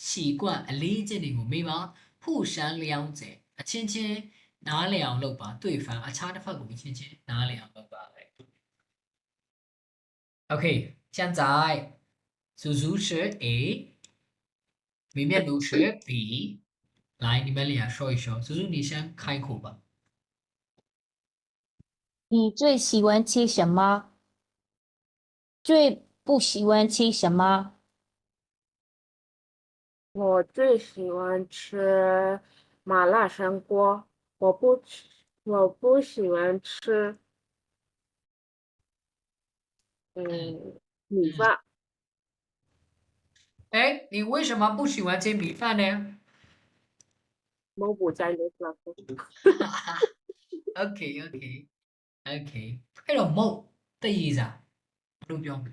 Speaker 1: ရှီကွအလေးကျင့်တွေကိုမေးပါ互相了解အချင်းချင်းနားလည်အောင်လုပ်ပါ对方အခြားတစ်ဖက်ကိုအချင်းချင်းနားလည်အောင်လုပ်ပါပဲ OK 现在叔叔是 A 妹妹都是 B 来你们俩说一说叔叔你先开口吧
Speaker 3: 你最喜欢吃什么？最不喜欢吃什么？
Speaker 2: 我最喜欢吃麻辣香锅，我不喜欢吃米饭，
Speaker 1: 哎你为什么不喜欢吃米饭呢
Speaker 2: 某补在那个
Speaker 1: OK OK OK အဲ့တော့မုတ်တည်ရစာဘယ်လိုပြောမလဲ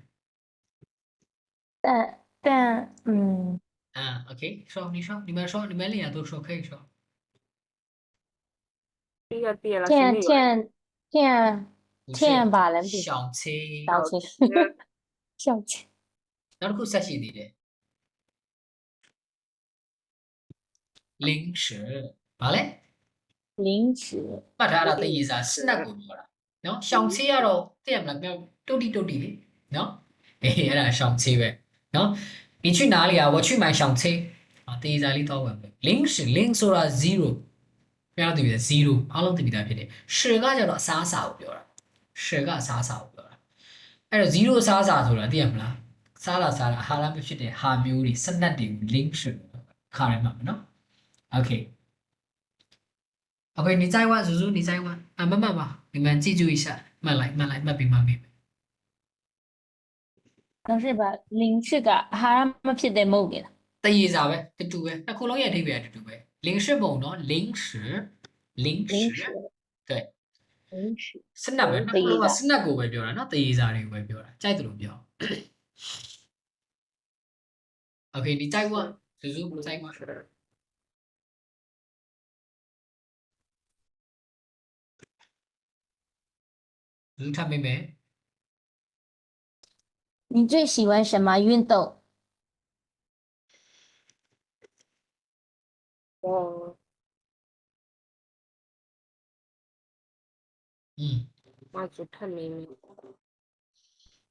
Speaker 3: 但
Speaker 1: 啊 OK 说你们俩都说可以说
Speaker 2: 这个别了，
Speaker 3: 骗
Speaker 2: 是那个
Speaker 3: 骗骗
Speaker 1: 不是
Speaker 3: 骗把人比
Speaker 1: 小车
Speaker 3: 小吃
Speaker 2: 吃
Speaker 3: 小吃
Speaker 1: နောက်တစ်ခုဆက်ရှိသေးတယ်零食ဘာလဲ
Speaker 3: 零食，
Speaker 1: မှတ်ထားတာတည်ရစာစနက်ကိုပြောတာနော်ရှောင်ချေးကတော့သိရမလားပြောတုတ်တိလေနော်အေးအဲ့ဒါရှောင်ချေးပဲနော်你去哪里啊我去买小车啊တည်ရစာလေးတော့ဝင်ပဲ零食零ဆိုတာ0ပြောတည်တယ်0အားလုံးတည်ပြီးသားဖြစ်တယ်10ကကျတော့အစားအစာကိုပြောတာ10ကအစားအစာကိုပြောတာအဲ့တော့0အစားအစာဆိုတာသိရမလားစားတာအာဟာရမဖြစ်တဲ့ဟာမျိုးတွေစနက်တွေကို零食ခါရမှာနော်โอเคOK，你再问，叔叔，你再问啊，慢慢吧，你们记住一下，慢来，慢来，慢别慢别。
Speaker 3: 老师把零食个哈么ဖြစ်တယ်မဟုတ်ကဲ့လား
Speaker 1: 第一啥呗，这တူ呗，那恐龙也这边这တူ呗，零食不喏，零食，零
Speaker 3: 零
Speaker 1: 食，
Speaker 3: 食
Speaker 1: 对，
Speaker 3: 零食
Speaker 1: 是那呗，那恐龙是那个呗表了，那第一啥的呗表了，再都表。OK，你再问，叔叔再问，
Speaker 2: 是
Speaker 1: 叔叔看妹妹，
Speaker 3: 你最喜欢什么运动？
Speaker 2: 我那就看明明。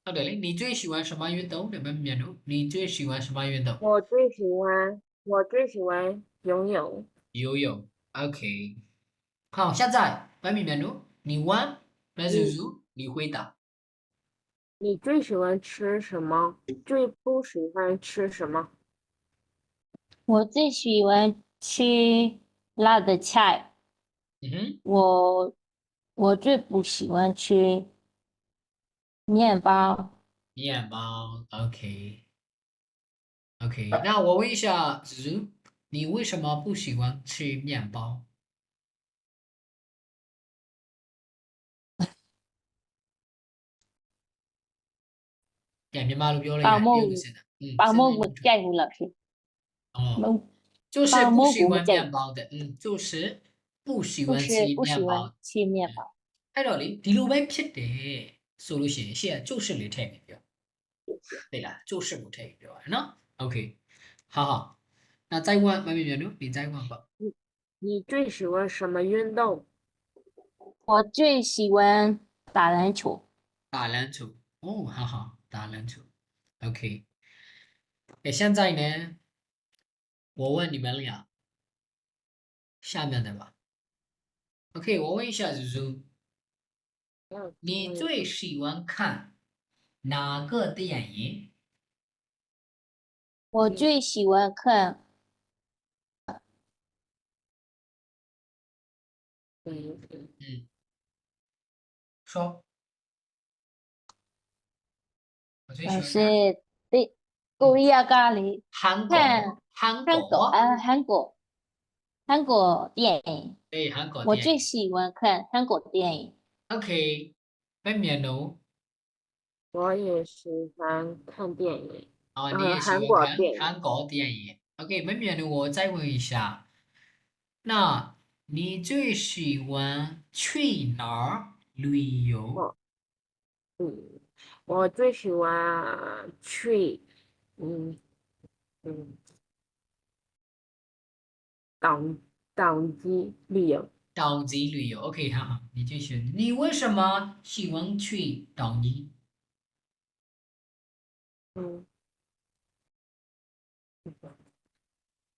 Speaker 1: 好的嘞，你最喜欢什么运动？你们面读，你最喜欢什么运动？
Speaker 2: 我最喜欢游泳。
Speaker 1: 游泳。OK，好，现在白米面读，你问，白叔叔，你回答。
Speaker 2: 你最喜欢吃什么？最不喜欢吃什么？
Speaker 3: 我最喜欢吃辣的菜。
Speaker 1: 嗯哼。
Speaker 3: 我最不喜欢吃面包。
Speaker 1: 面包，OK，OK，那我问一下子子，你为什么不喜欢吃面包？面包都ပြောလိုက်ရတယ်ပြောလို့စင်တာ
Speaker 3: ပေါင်မုတ်ကိုကြိုက်ဘူး老师
Speaker 1: 哦就是不喜欢面包的就是不喜欢吃
Speaker 3: 不喜
Speaker 1: 面包
Speaker 3: 欢吃面包
Speaker 1: အဲ့တော့လေဒီလိုပဲဖြစ်တယ်ဆိုလို့ရှိရင်ရှေ့က就是လေးထည့်မယ်ပြော对啦就是ကိုထည့်ပြောရနော် OK 好那再问慢慢面你再问吧
Speaker 2: 你最喜欢什么运动？
Speaker 3: 我最喜欢打篮球。
Speaker 1: 打篮球哦好打篮球 OK 现在呢我问你们俩下面的吧 OK 我问一下叔叔你最喜欢看哪个电影
Speaker 3: 我最喜欢看
Speaker 1: 说我最
Speaker 3: 老
Speaker 1: 喜欢看
Speaker 3: 师对Korea 咖喱
Speaker 1: 韩
Speaker 3: 看韩国电影
Speaker 1: 对韩国
Speaker 3: 我
Speaker 1: 电影
Speaker 3: 最喜欢看韩国电影
Speaker 1: OK ไม่เมียนนู
Speaker 2: 我也喜欢看电影。
Speaker 1: 你也喜
Speaker 2: 韩
Speaker 1: 欢看
Speaker 2: 国电影。
Speaker 1: 韩国电影 OK 没เมียนนู我再问一下那你最喜欢去哪儿旅游
Speaker 2: 我最喜欢去嗯岛基旅游。
Speaker 1: 岛级旅游 OK 好你最喜欢你为什么喜欢去岛尼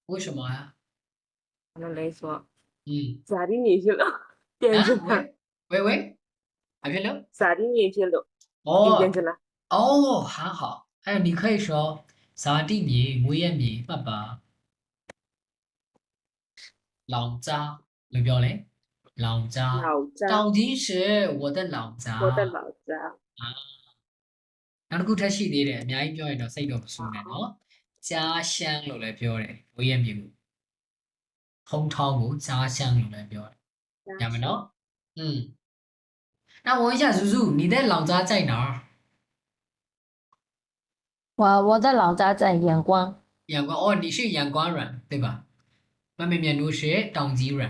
Speaker 1: 为什么啊
Speaker 2: 那雷说
Speaker 1: 咋
Speaker 2: 的你去了电视了
Speaker 1: 喂还别了
Speaker 2: 咋的你去了电视了
Speaker 1: 还好还有你可以说啥地名我也名爸爸老家你ပြောလဲ老家岛基是我的老家
Speaker 2: 我的老家
Speaker 1: နောက်တစ်ခုထပ်ရှိသေးတယ်အများကြီးပြောရင်တော့စိတ်တော့မဆိုးနဲ့နော်家乡လို့လည်းပြောတယ်ဝေးရမြေကိုhometownကို家乡လို့လည်းပြောတယ်ရမယ်နော်那我问一下叔叔你的老家在哪儿
Speaker 3: 我的老家在阳光
Speaker 1: 阳光你是阳光人对吧外面面如是岛基人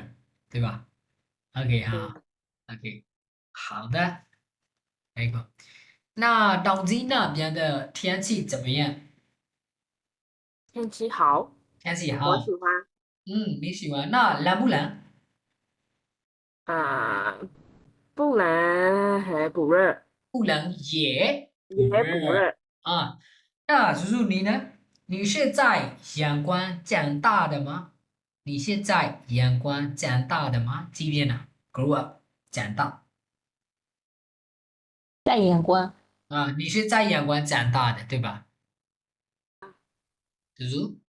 Speaker 1: 对吧 OK 哈 OK 好的那个那岛基那边的天气怎么样
Speaker 2: 天气好
Speaker 1: 天气好
Speaker 2: 我喜欢
Speaker 1: 你喜欢那冷不冷？
Speaker 2: 啊，不冷还不热，
Speaker 1: 不冷也不
Speaker 2: 也不
Speaker 1: 热
Speaker 2: 热。
Speaker 1: 啊。那叔叔你呢？你是在阳光长大的吗？你是在阳光长大的吗？这边呢，grow up 长大
Speaker 3: 在眼光，
Speaker 1: 啊，你是在阳光长大的，对吧？叔叔，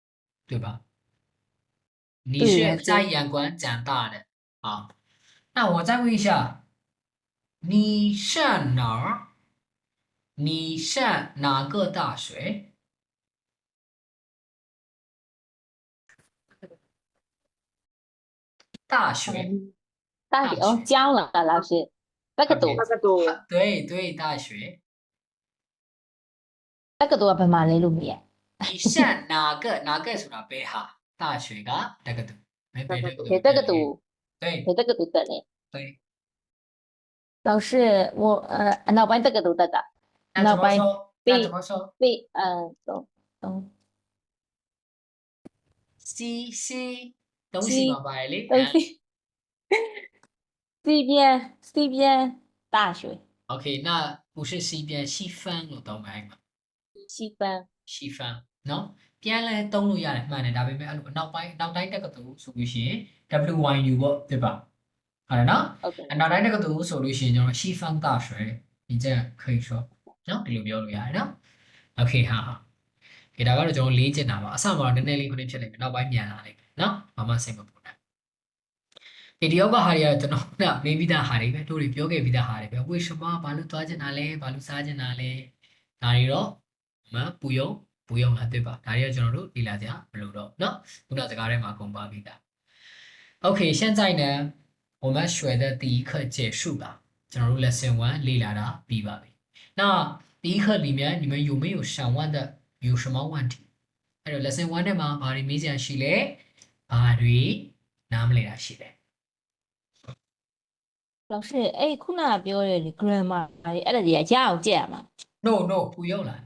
Speaker 1: 对吧？你
Speaker 3: 对老
Speaker 1: 是在
Speaker 3: 师，
Speaker 1: 阳光长大的啊。那我再问一下，你上哪儿？你上哪个大学？大学，
Speaker 3: 大学哦，
Speaker 1: 大学
Speaker 3: 教了老师，那个
Speaker 1: ，OK，
Speaker 3: 读，
Speaker 2: 那个读
Speaker 1: 对对，大学。
Speaker 3: 那个读啊，不马来路米，
Speaker 1: 你上哪个ဆိုတာပဲဟာ大学ကတက္ကသိုလ်没别的
Speaker 3: 给这个读，
Speaker 1: 对
Speaker 3: 给这个读的嘞。
Speaker 1: 对
Speaker 3: 老師，腦板這個讀得的，
Speaker 1: 那怎
Speaker 3: 腦板
Speaker 1: 么说那怎
Speaker 3: 被
Speaker 1: 么说
Speaker 3: 被東
Speaker 1: 西东西嘛
Speaker 3: 西
Speaker 1: 吧嘞
Speaker 3: 東西西邊大學
Speaker 1: OK 那不是西边西方လို့တောင်းပါမှာ
Speaker 3: 西方
Speaker 1: 西方เนาะပြန်လဲတုံးလို့ရတယ်မှန်တယ်ဒါပေမဲ့အဲ့လိုနောက်တိုင်းတက္ကသိုလ်ဆိုလို့ရှိရင် WYU ပေါ့对吧ဟုတ်တယ်နော်
Speaker 3: OK
Speaker 1: နောက်တိုင်းတက္ကသိုလ်ဆိုလို့ရှိရင်ကျွန်တော်西方大学你这样可以说เนาะဒီလိုပြောလို့ရတယ်နော် OK ဟာဒီဒါကတော့ကျွန်တော်လေ့ကျင့်တာပါအစမှာတော့နည်းနည်းလေးခုနေဖြစ်လိမ့်မယ်နောက်ပိုင်းမြန်လာလိမ့်မယ်နော်ဘာမှစိတ်မပူနဲ့ဒီယောဂဟာတွေကတော့ကျွန်တော်ကမေးပြီးသားဟာတွေပဲတို့တွေပြောခဲ့ပြီးသားဟာတွေပဲဝိရှမဘာလို့သွားကျင်တာလဲဘာလို့စားကျင်တာလဲဒါတွေတော့ပူယုံလာတွေ့ပါဒါတွေကကျွန်တော်တို့လေ့လာကြမလို့တော့เนาะခုနစကားထဲမှာကုန်ပါပြီးသား OK 现在呢我们学的第一课结束了ကျွန်တော်တို့ lesson 1လေ့လာတာပြီးပါပြီ那第一课里面你们有没有想问的有什么问题အဲ့တော့ lesson 1ထဲမှာဘာတွေမေးစရာရှိလဲဘာတွေနားမလည်တာရှိလဲ
Speaker 3: 老師အဲ့ခုနပြောတဲ့ grammar အဲ့ဒါကြီးရအောင်ကြည့်ရမှာ
Speaker 1: no ပူရောက်လာ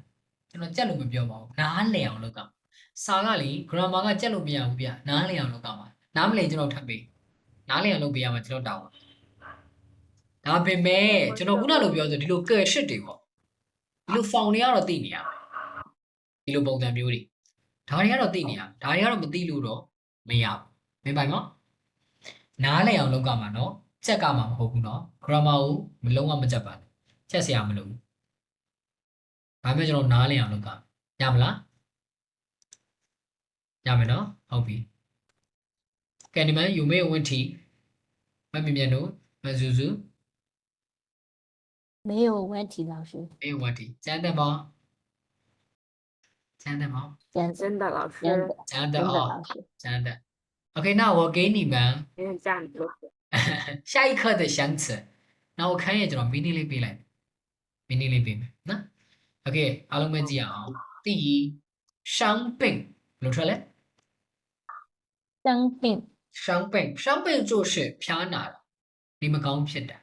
Speaker 1: ကျွန်တော်ကြက်လို့မပြောပါဘူးနားလည်အောင်လုပ်ကစာကလေ grammar ကကြက်လို့မရဘူးဗျနားလည်အောင်လုပ်ကမှာနားမလည်ကျွန်တော်ထပ်ပေးနားလည်အောင်လုပ်ပေးရမှာကျွန်တော်တောင်းပါဒါပေမဲ့ကျွန်တော်ခုနလိုပြောဆိုဒီလိုကဲရှစ်တွေပေါ့ဒီလို found တွေကတော့သိနေရမယ်ဒီလိုပုံစံမျိုးတွေဒါတွေကတော့သိနေရဒါတွေကတော့မသိလို့တော့မရဘူးမင်းပိုင်နော်နားလည်အောင်လုပ်ကမှာနော်ကြက်ကမှာမဟုတ်ဘူးနော် grammar ကိုမလုံးဝမကြက်ပါနဲ့ချက်စရာမလိုဘူးဒါပေမဲ့ကျွန်တော်နားလည်အောင်လုပ်ကရမလားရမယ်နော်ဟုတ်ပြီကဲဒီမှာ有没有问题မမြင်မြင်တို့မဇူဇူ
Speaker 3: 沒有問題老師
Speaker 1: 没有问题真的吗真的吗
Speaker 2: 真的老师，
Speaker 1: 真的
Speaker 3: 真的
Speaker 1: 哦
Speaker 3: 老師
Speaker 1: 真的 OK 那我给你们
Speaker 2: 没有这样子。
Speaker 1: 下一课的相词那我看一下ကျွန်တော်မီနီလေးပေးလိုက်မီနီလေးပေးမယ်နော် OK အားလုံးပဲကြည့်ရအောင်第一伤病ဘယ်လိုထွက်လဲ
Speaker 3: 生病
Speaker 1: 伤病就是ဖျားနာတာဒီမကောင်းဖြစ်တာ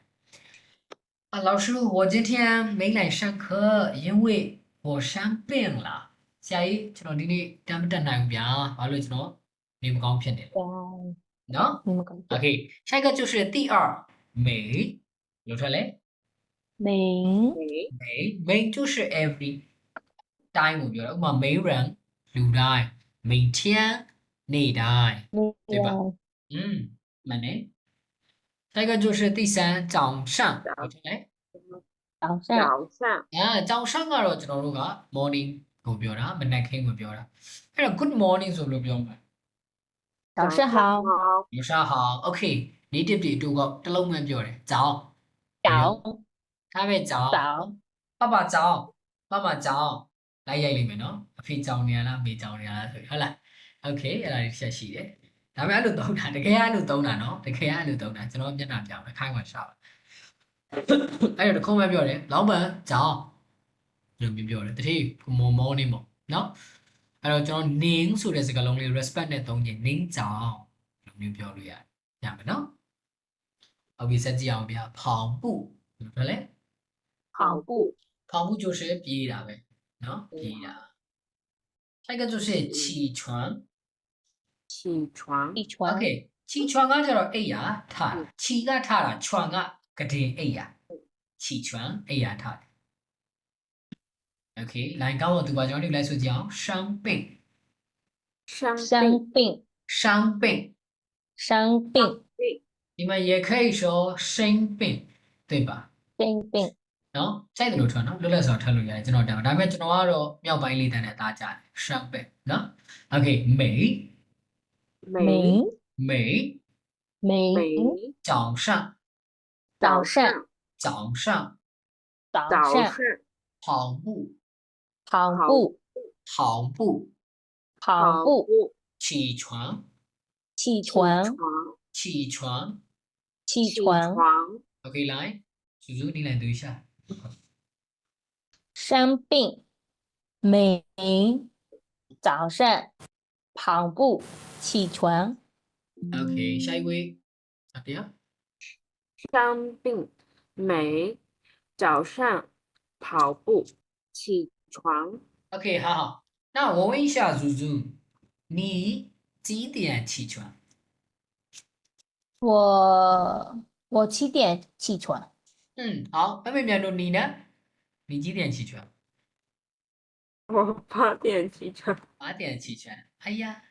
Speaker 1: 啊老师我今天没来上课因为我生病了ဆရာကြီးကျွန်တော်ဒီနေ့တမ်းမတက်နိုင်ဘူးဗျာဘာလို့ကျွန်တော်နေမကောင်းဖြစ်နေလဲနော်
Speaker 3: 你們講
Speaker 1: OK 下一个就是第二美ဘယ်လိုထွက်လဲ
Speaker 3: 美
Speaker 1: 美就是 every time ကိုပြောတာဥပမာ每人လူတိုင်း每天နေ့တိုင်း对吧မှန်တယ်下一个就是第三早上ဘယ်လိုထွက်လဲ
Speaker 3: 早上
Speaker 2: 早上
Speaker 1: 早上ကတော့ကျွန်တော်တို့က morning ကိုပြောတာမနက်ခင်းကိုပြောတာအဲ့တော့ good morning ဆိုလို့ပြောမှာ
Speaker 3: 早上好
Speaker 1: 早上好 OK native တွေတို့ကတစ်လုံးမှပြောတယ်早
Speaker 3: 早
Speaker 1: ဒါပဲ早
Speaker 3: 早
Speaker 1: 爸爸早妈妈早လိုက်ရိုက်လိမ့်မယ်နော်အဖေကြောင်နေရလားမေကြောင်နေရလားဆိုဟုတ်လား Okay အဲ့ဒါလေးဆက်ရှိတယ်ဒါပေမဲ့အဲ့လိုသုံးတာတကယ်အဲ့လိုသုံးတာနော်တကယ်အဲ့လိုသုံးတာကျွန်တော်မျက်နှာပြောင်းတယ်ခိုင်းဝင်ရှာပါအဲ့တော့တခုမှပြောတယ်လောင်းပန်早လို့ပြောတယ်တတိမောနေမို့နော်အဲ့တော့ကျွန်တော်နင်းဆိုတဲ့စကားလုံးလေး respect နဲ့သုံးခြင်းနင်းကြောင်လို့မျိုးပြောလို့ရတယ်ရမယ်နော်ဟုတ်ပြီဆက်ကြည့်အောင်ဗျာ跑步ဘယ်လိုလဲ
Speaker 2: 跑步
Speaker 1: 跑步就是ပြေးတာပဲနော်ပြေးတာ下一个就是起床
Speaker 2: 起床，
Speaker 3: 起床
Speaker 1: Okay 起床ကကျတော့အိယာထားတာခြီကထားတာခြွန်ကကတင်အိယာခြီခြွန်အိယာထားတယ် Okay လိုင်းကောင်းတော့သူပါကျွန်တော်တို့လိုက်ဆိုကြအောင်ရှမ်းပင်
Speaker 2: 生
Speaker 3: 生病
Speaker 1: ရှမ်းပင်
Speaker 3: 生病
Speaker 2: 病，
Speaker 1: ဒီမှာ也可以说生病对吧
Speaker 3: 生病
Speaker 1: နော်စိုက်တယ်လို့ထွန်းနော်လွတ်လပ်စွာထွက်လို့ရတယ်ကျွန်တော်တောင်းဒါပေမဲ့ကျွန်တော်ကတော့မြောက်ပိုင်းလေးတန်းနဲ့သားကြတယ်ရှမ်းပင်နော် Okay 美
Speaker 2: 美
Speaker 3: 美
Speaker 1: 美
Speaker 3: 美
Speaker 2: 美
Speaker 1: 早上
Speaker 3: 早上
Speaker 1: 早上
Speaker 3: 早
Speaker 2: 早
Speaker 3: 上
Speaker 2: 上
Speaker 1: 跑步
Speaker 3: 跑步
Speaker 1: 跑步
Speaker 3: 跑
Speaker 2: 跑
Speaker 3: 步
Speaker 2: 步，
Speaker 1: 起床
Speaker 3: 起
Speaker 2: 起
Speaker 3: 床
Speaker 2: 床
Speaker 1: 起床
Speaker 3: 起
Speaker 2: 起
Speaker 3: 床
Speaker 2: 床，
Speaker 1: Okay 来叔叔你来读一下
Speaker 3: 生病美早上跑步起床
Speaker 1: Okay 下一位啊对啊
Speaker 2: 生病美早上跑步起床，
Speaker 1: OK 好好那我问一下叔叔你几点起床
Speaker 3: 我7点起床
Speaker 1: 好妹妹面说你呢你几点起床
Speaker 2: 我8点起床，
Speaker 1: 8点起床哎呀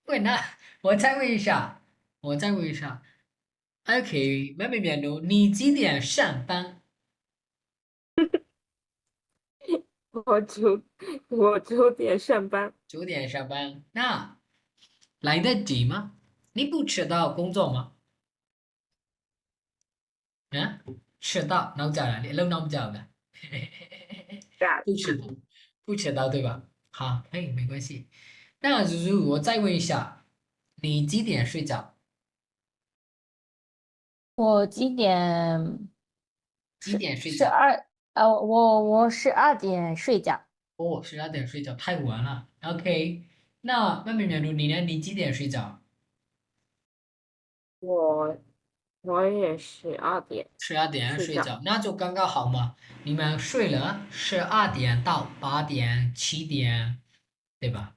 Speaker 1: 喂那我再问一下OK 妹妹面说你几点上班
Speaker 2: 我9点上班，
Speaker 1: 9点上班那来得及吗你不迟到工作吗迟到နောက်ကြတာလေအလုံးနောက်မကြောက်လား不迟到对吧好没关系那叔叔我再问一下你几点睡觉
Speaker 3: 我几点
Speaker 1: 睡觉
Speaker 3: 我12点睡觉
Speaker 1: 哦12点睡觉太晚了 OK 那妹妹面你呢你几点睡觉
Speaker 2: 我也12点
Speaker 1: 12点睡
Speaker 2: 睡觉
Speaker 1: 觉那就刚刚好嘛你们睡了12点到8点7点对吧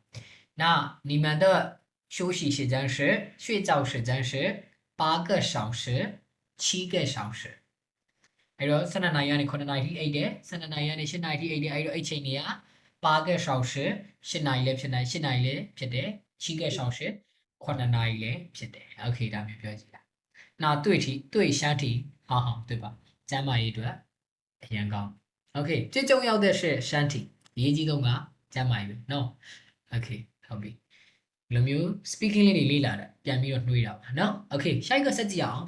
Speaker 1: 那你们的休息时间是睡觉时间是8个小时7个小时အဲ့တော့12နာရီကနေ9နာရီအိတ်တယ်12နာရီကနေ10နာရီအိတ်တယ်အဲ့တော့အိတ်ချိန်တွေက8个小时10နာရီလည်းဖြစ်နိုင်10နာရီလည်းဖြစ်တယ်7个小时9နာရီလည်းဖြစ်တယ်โอเคဒါမျိုးပြောကြည့်လားနာ对相体好好对吧ကျမ်းမာရေးအတွက်အရင်ကောင်းโอเค最重要的是身体အရေးကြီးဆုံးကကျမ်းမာရေးပဲနော်โอเคဟုတ်ပြီဒီလိုမျိုး speaking လေးတွေလေ့လာတာပြန်ပြီးတော့နှွေးတာပါနော်โอเค下一个ဆက်ကြည့်အောင်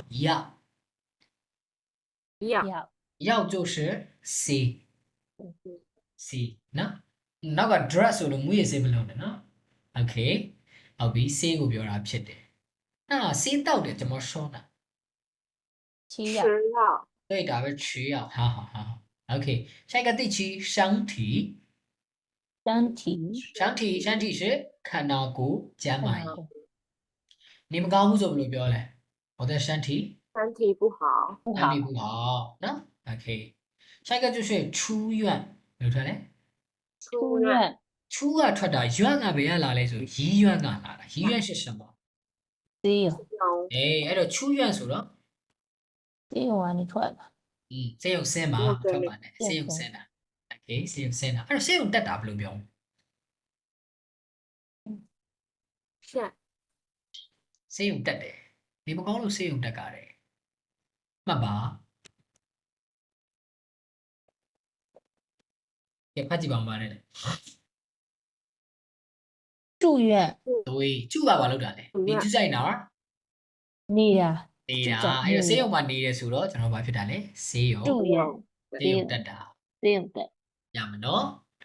Speaker 1: 要就是 C နော်နောက်က dress ဆိုလို့မူရစေးမလုံးနဲ့နော် okay ဟုတ်ပြီ C ကိုပြောတာဖြစ်တယ်那 C 到底怎么说呢
Speaker 3: 吃
Speaker 2: 吃
Speaker 3: 药
Speaker 2: 药
Speaker 1: 对答是吃药好 OK 下一个第七身体身体是ခန္ဓာကိုယ်ကျန်းမာရေးနေမကောင်းဘူးဆိုဘယ်လိုပြောလဲ我的身体
Speaker 2: 身体不好，
Speaker 1: 身体不好နော် OK 下一个就是出院ဘယ်လိုထွက်လဲ
Speaker 2: 出院
Speaker 1: 出ကထွက်တာရွက်ကဘယ်ကလာလဲဆို医院ကလာတာ医院是什么
Speaker 3: 只有
Speaker 1: အဲ့တော့出院ဆိုတော့
Speaker 3: 只有啊你出来吧
Speaker 1: ဆေးရုံဆင်းမှာထွက်ပါတယ်ဆေးရုံဆင်းတာ Okay ဆေးရုံဆင်းတာအဲ့တော့ဆေးရုံတက်တာဘယ်လိုပြောလဲ
Speaker 2: 下
Speaker 1: ဆေးရုံတက်တယ်နေမကောင်းလို့ဆေးရုံတက်ကြတယ်မှတ်ပါကဲဖတ်ကြည့်ပါဦးပါတယ်
Speaker 3: 住院
Speaker 1: 对ကျူကဘာလုပ်တာလဲနေကျူဆိုင်တာ
Speaker 3: 你呀
Speaker 1: နေတာအဲ့တော့ဆေးရုံမှာနေရဆိုတော့ကျွန်တော်ဘာဖြစ်တာလဲဆေးရုံ
Speaker 3: 住院
Speaker 1: ဆေးရုံတက်တာ
Speaker 3: 只有的
Speaker 1: ရမနော်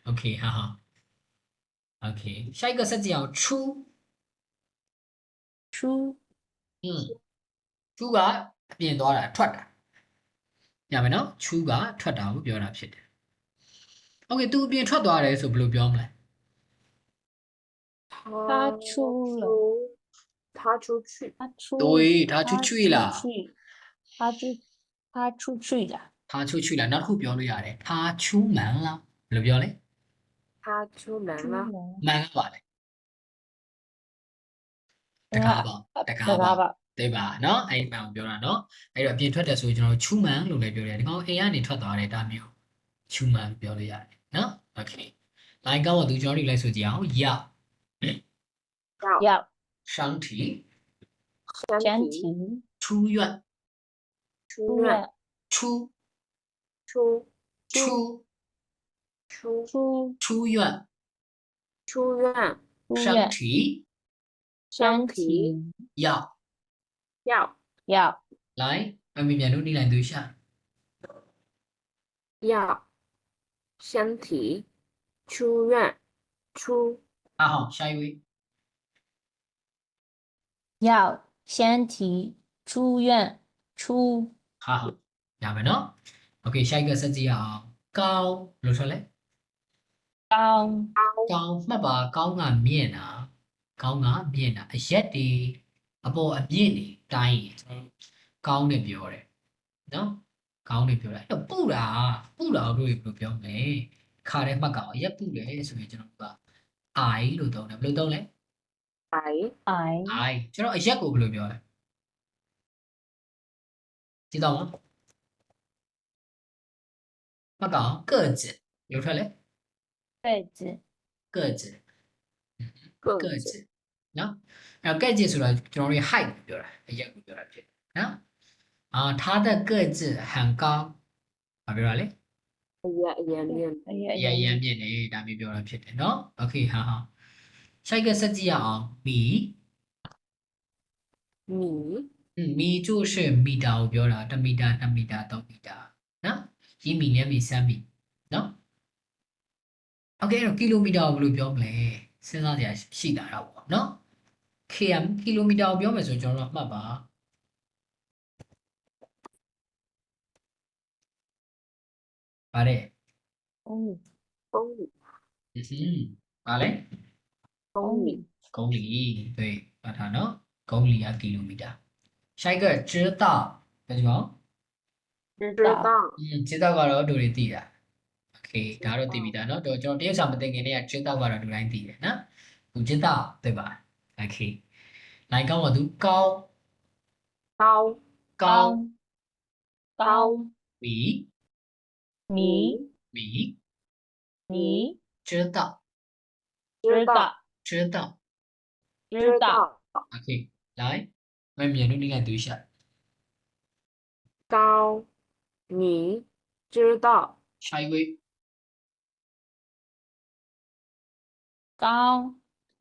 Speaker 1: Okay ဟာ Okay 下一个ဆက်ကြည့်အောင်出
Speaker 3: 出
Speaker 1: 出ကအပြင်သွားတာထွက်တာရမယ်နော်出ကထွက်တာကိုပြောတာဖြစ်တယ် Okay သူအပြင်ထွက်သွားတယ်ဆိုဘယ်လိုပြောမလဲ
Speaker 3: 他出了
Speaker 2: 他出去
Speaker 1: 对他出去了
Speaker 3: 他出去了
Speaker 1: 他出去了နောက်တစ်ခုပြောလို့ရတယ်他出门了ဘယ်လိုပြောလဲ
Speaker 2: 他出门了，
Speaker 1: မှန်ကပါလေ တကားပေါက်တကားပေါက်对吧เนาะအဲ့ဒီမှန်ကိုပြောတာเนาะအဲ့တော့အပြင်ထွက်တယ်ဆိုရင်ကျွန်တော်ချူမန်လို့လည်းပြောတယ်ဒီကောင်အိမ်ကနေထွက်သွားတယ်ဒါမျိုးချူမန်ပြောလို့ရတယ်เนาะโอเคလိုင်းကောင်းတော့သူကျွန်တော်တို့လိုက်ဆိုကြည့်အောင်ရ
Speaker 3: 要
Speaker 1: 身体
Speaker 3: 身体
Speaker 1: 出院
Speaker 2: 出院
Speaker 1: 出
Speaker 2: 出
Speaker 1: 出
Speaker 2: 出
Speaker 3: 出
Speaker 1: 出院
Speaker 2: 出院
Speaker 1: 身
Speaker 3: 出院
Speaker 1: 体
Speaker 3: 身体
Speaker 1: 要
Speaker 2: 要
Speaker 3: 要
Speaker 1: 来အမေမြန်တို့နေလိုက်သူရှာ
Speaker 2: 要身体出院出
Speaker 1: အားဟောရှာရွေး
Speaker 3: 要身体出院出
Speaker 1: ဟာဟောရမယ်နော်โอเคရှာရွေးကစကြည့်အောင်ကောင်းလို့ထွက်လဲ
Speaker 3: 高
Speaker 1: ကောင်းမှတ်ပါကောင်းကမြင့်တာကောင်းကမြင့်တာအရက်တွေအပေါ်အမြင့်တွေတိုင်းရင်ကျွန်တော်ကောင်းတယ်ပြောတယ်နော်ကောင်းတယ်ပြောတာအဲ့တော့ပူတာတို့ဘယ်လိုပြောမလဲခါတဲ့မှတ်ကောင်အရက်ပူတယ်ဆိုရင်ကျွန်တော်က I လို့သုံးတယ်ဘယ်လိုသုံးလဲ
Speaker 2: 矮
Speaker 3: 矮
Speaker 1: I ကျွန်တော်အရက်ကိုဘယ်လိုပြောလဲကြည့်တော့မမှတ်ကောင်个子ဘယ်လိုထွက်လဲ
Speaker 3: 个子
Speaker 1: 个子
Speaker 2: 个
Speaker 1: 个
Speaker 2: 子
Speaker 1: 子နော်အဲ့တော့ကဲ့ကျဆိုတာကျွန်တော်တို့ height ကိုပြောတာအရက်ကိုပြောတာဖြစ်နော်他的个子很高ဘာပြောတာလဲ
Speaker 2: 也面
Speaker 1: အရန်မြင့်နေဒါမျိုးပြောတာဖြစ်တယ်နော်โอเคဟာရှိုက်ကဆက်ကြည့်ရအောင်မီ
Speaker 2: 米
Speaker 1: မီ就是မီတာကိုပြောတာ1မီတာ2မီတာ3မီတာနော်1မီ2မီ3မီနော်โอเคအဲ့တော့ကီလိုမီတာကိုဘယ်လိုပြောမလဲစဉ်းစားကြရရှိတာတော့ပေါ့နော် km ကီလိုမီတာကိုပြောမယ်ဆိုရင်ကျွန်တော်တို့မှတ်ပါပါတယ်
Speaker 3: 公里
Speaker 2: 公里
Speaker 1: ပါလဲ
Speaker 2: 公里
Speaker 1: 公里对မှတ်ထားနော်公里ကကီလိုမီတာ下一个知道ပြောကြည့်ပါဦး
Speaker 2: 知道
Speaker 1: 知道ကတော့တို့တွေသိတာโอเคဒါတော့သိပြီဒါเนาะတော့ကျွန်တော်တရုတ်စာမသိခင်တည်းက知道ကတော့လူတိုင်းသိတယ်နော်သူ知道对吧โอเคလိုင်းကောင်းတော့သူကောင်း
Speaker 2: 高
Speaker 1: ကောင်း
Speaker 3: 高
Speaker 1: မီ
Speaker 3: 米
Speaker 1: 米
Speaker 3: 米
Speaker 1: 知道
Speaker 2: 知道
Speaker 1: 知道
Speaker 3: 知道
Speaker 1: โอเค来မမြန်တို့နေလိုက်သူရှာ
Speaker 2: 高你知道
Speaker 1: 下一位
Speaker 3: 高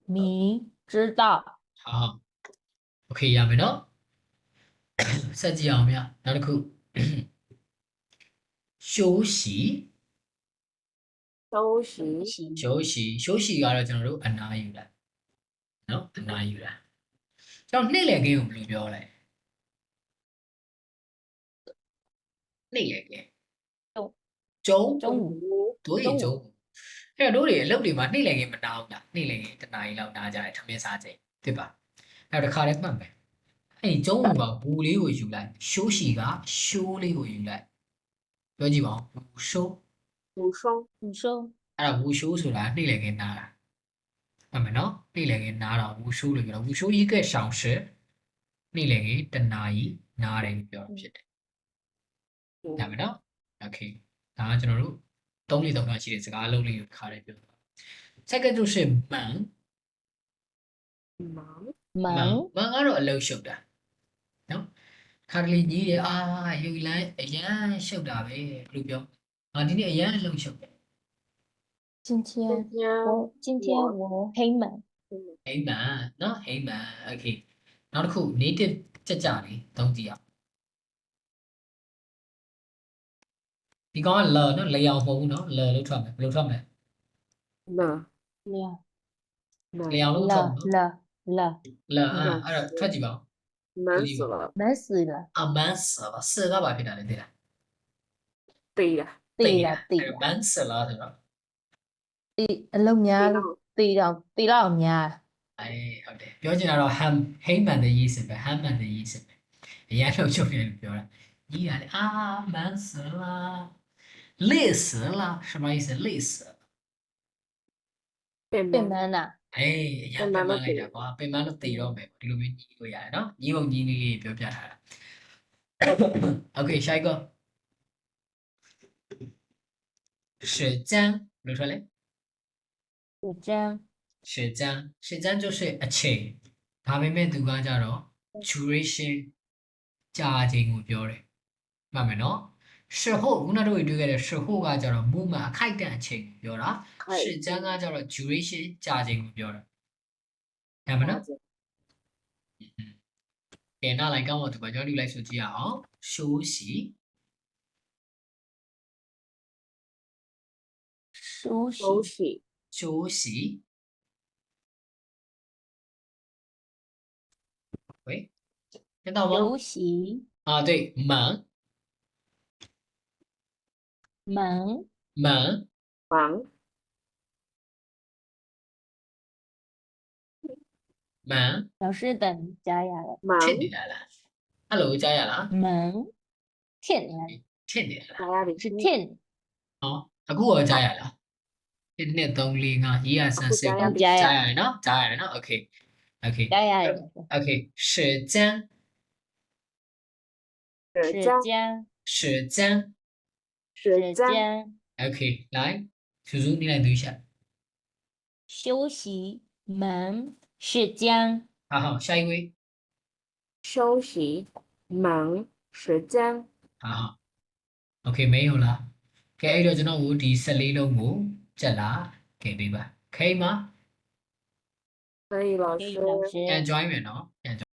Speaker 3: 米知道
Speaker 1: 好โอเคရမယ်နော်ဆက်ကြည့်အောင်ဗျနောက်တစ်ခု休息
Speaker 2: 休息
Speaker 1: 休息ကတော့ကျွန်တော်တို့အနားယူတာနော်အနားယူတာကျွန်တော်နေ့လည်ခင်းကိုဘယ်လိုပြောလဲနေ့လည်ခင်းကျုံ
Speaker 3: 中午
Speaker 1: တို့ရေကျုံအဲ့တော့တို့တွေအလုပ်တွေမှာနေ့လည်ခင်းမနာအောင်လားနေ့လည်ခင်းတစ်နာရီလောက်နားကြတယ်ထမင်းစားချိန်ဖြစ်ပါအဲ့တော့တစ်ခါတည်းမှတ်မယ်အဲ့ကျုံကဘူလေးကိုယူလိုက်ရှိုးရှိကရှိုးလေးကိုယူလိုက်ပြောကြည့်ပါဦးဘူရှိုး
Speaker 2: 补充
Speaker 3: 你说
Speaker 1: အဲ့ဒါဘူရှိုးဆိုတာနေ့လည်ခင်းနားတာမှတ်မယ်နော်နေ့လည်ခင်းနားတာဘူရှိုးလို့ပြောတာဘူရှိုး一个小时နေ့လည်ခင်းတစ်နာရီနားတယ်လို့ပြောတာဖြစ်တယ်ညမယ်နော်โอเคဒါကကျွန်တော်တို့သုံးလေးသုံးခါရှိတဲ့စကားအလုံးလေးကိုခါတယ်ပြောတာစက်က就是忙
Speaker 2: 忙
Speaker 3: 忙
Speaker 1: ကတော့အလုံးရှုပ်တာနော်ခါတလေကြီးတယ်ယူလိုက်အရန်ရှုပ်တာပဲဘယ်လိုပြောဒီနေ့အရန်အလုံးရှုပ်တယ်
Speaker 3: 今天我黑门
Speaker 1: ဟိမန်နော်ဟိမန်โอเคနောက်တစ်ခု native ကြကြလေးသုံးကြည့်အောင်ဒီကောင်ကလနော်လေအောင်မဟုတ်ဘူးနော်လလို့ထွက်မယ်ဘယ်လိုထွက်မလဲ
Speaker 2: 了
Speaker 3: 了
Speaker 1: လေအောင်လို့ထွက်မယ်
Speaker 3: 了
Speaker 1: လအဲ့တော့ထွက်ကြည့်ပါဦး
Speaker 2: 闷死了
Speaker 3: 闷死了
Speaker 1: အမန်ဆာဆာကဘာဖြစ်တာလဲသိလား
Speaker 2: 对呀
Speaker 3: 对了
Speaker 1: မန်ဆာလာဆိုတော့
Speaker 3: အလုံးများတီတော့များ
Speaker 1: ဟုတ်တယ်ပြောချင်တာတော့ဟိမန်တဲ့ရေးစင်ပဲဟမ်မန်တဲ့ရေးစင်ပဲအရန်တော့ချုပ်နေလို့ပြောတာကြီးရတယ်မန်ဆာလာ累死了什么意思累死
Speaker 3: 变闷了
Speaker 1: အေးအရင်ပင်မလိုက်တာကွာပင်မလို့တည်တော့မယ်ဒီလိုမျိုးညီးလို့ရတယ်နော်ညီးပုံညီးလေးပြောပြထားတာ Okay 下一个时间ဘယ်လိုထွက်လဲ
Speaker 3: 时间
Speaker 1: 时间就是အချိန်ဒါပေမဲ့သူကကြတော့ duration ကြာချိန်ကိုပြောတယ်မှန်မယ်နော်时候ခုနတို့တွေ့ခဲ့တဲ့时候ကကြတော့ movement အခိုက်အတန့်အချိန်ကိုပြောတာ时间ကကြတော့ duration ကြာချိန်ကိုပြောတာဒါမှမနော်ကဲနောက်လိုက်ကောင်းတော့ဒီမှာကျွန်တော်ဒီလိုက်ဆိုကြည့်ရအောင်休息
Speaker 3: 休息
Speaker 2: 休息，
Speaker 1: 休息喂听到吗
Speaker 3: 休息
Speaker 1: 啊对门
Speaker 3: 门
Speaker 1: 门
Speaker 2: 忙
Speaker 1: 门
Speaker 3: 老师等加下来
Speaker 2: 忙，
Speaker 1: ထစ်နေလား Hello ကြားရလား
Speaker 3: 门天来
Speaker 1: ထစ်နေလား
Speaker 2: 大家
Speaker 3: 是天
Speaker 1: ဟောအခုရောကြားရလား1 2 3 4 5ရေးရဆန်းစိတ်
Speaker 2: ကြားရ
Speaker 1: ကြားရတယ်နော်ကြားရတယ်နော် Okay Okay
Speaker 3: 加下来
Speaker 1: Okay 时间
Speaker 2: 时间
Speaker 3: 时间
Speaker 1: 时间
Speaker 2: 时间
Speaker 3: 间
Speaker 1: Okay 来叔叔你来读一下
Speaker 3: 休息门时间
Speaker 1: 好下一位
Speaker 2: 休息忙时间
Speaker 1: 好 Okay 没有啦ကဲအဲ့တော့ကျွန်တော်တို့ဒီ14လုံးကိုကြက်လာခဲ့ပေးပါခိမ့်မ
Speaker 2: 可以老
Speaker 3: 可以
Speaker 2: 师
Speaker 3: 老师
Speaker 1: ပြန် join မယ်နော်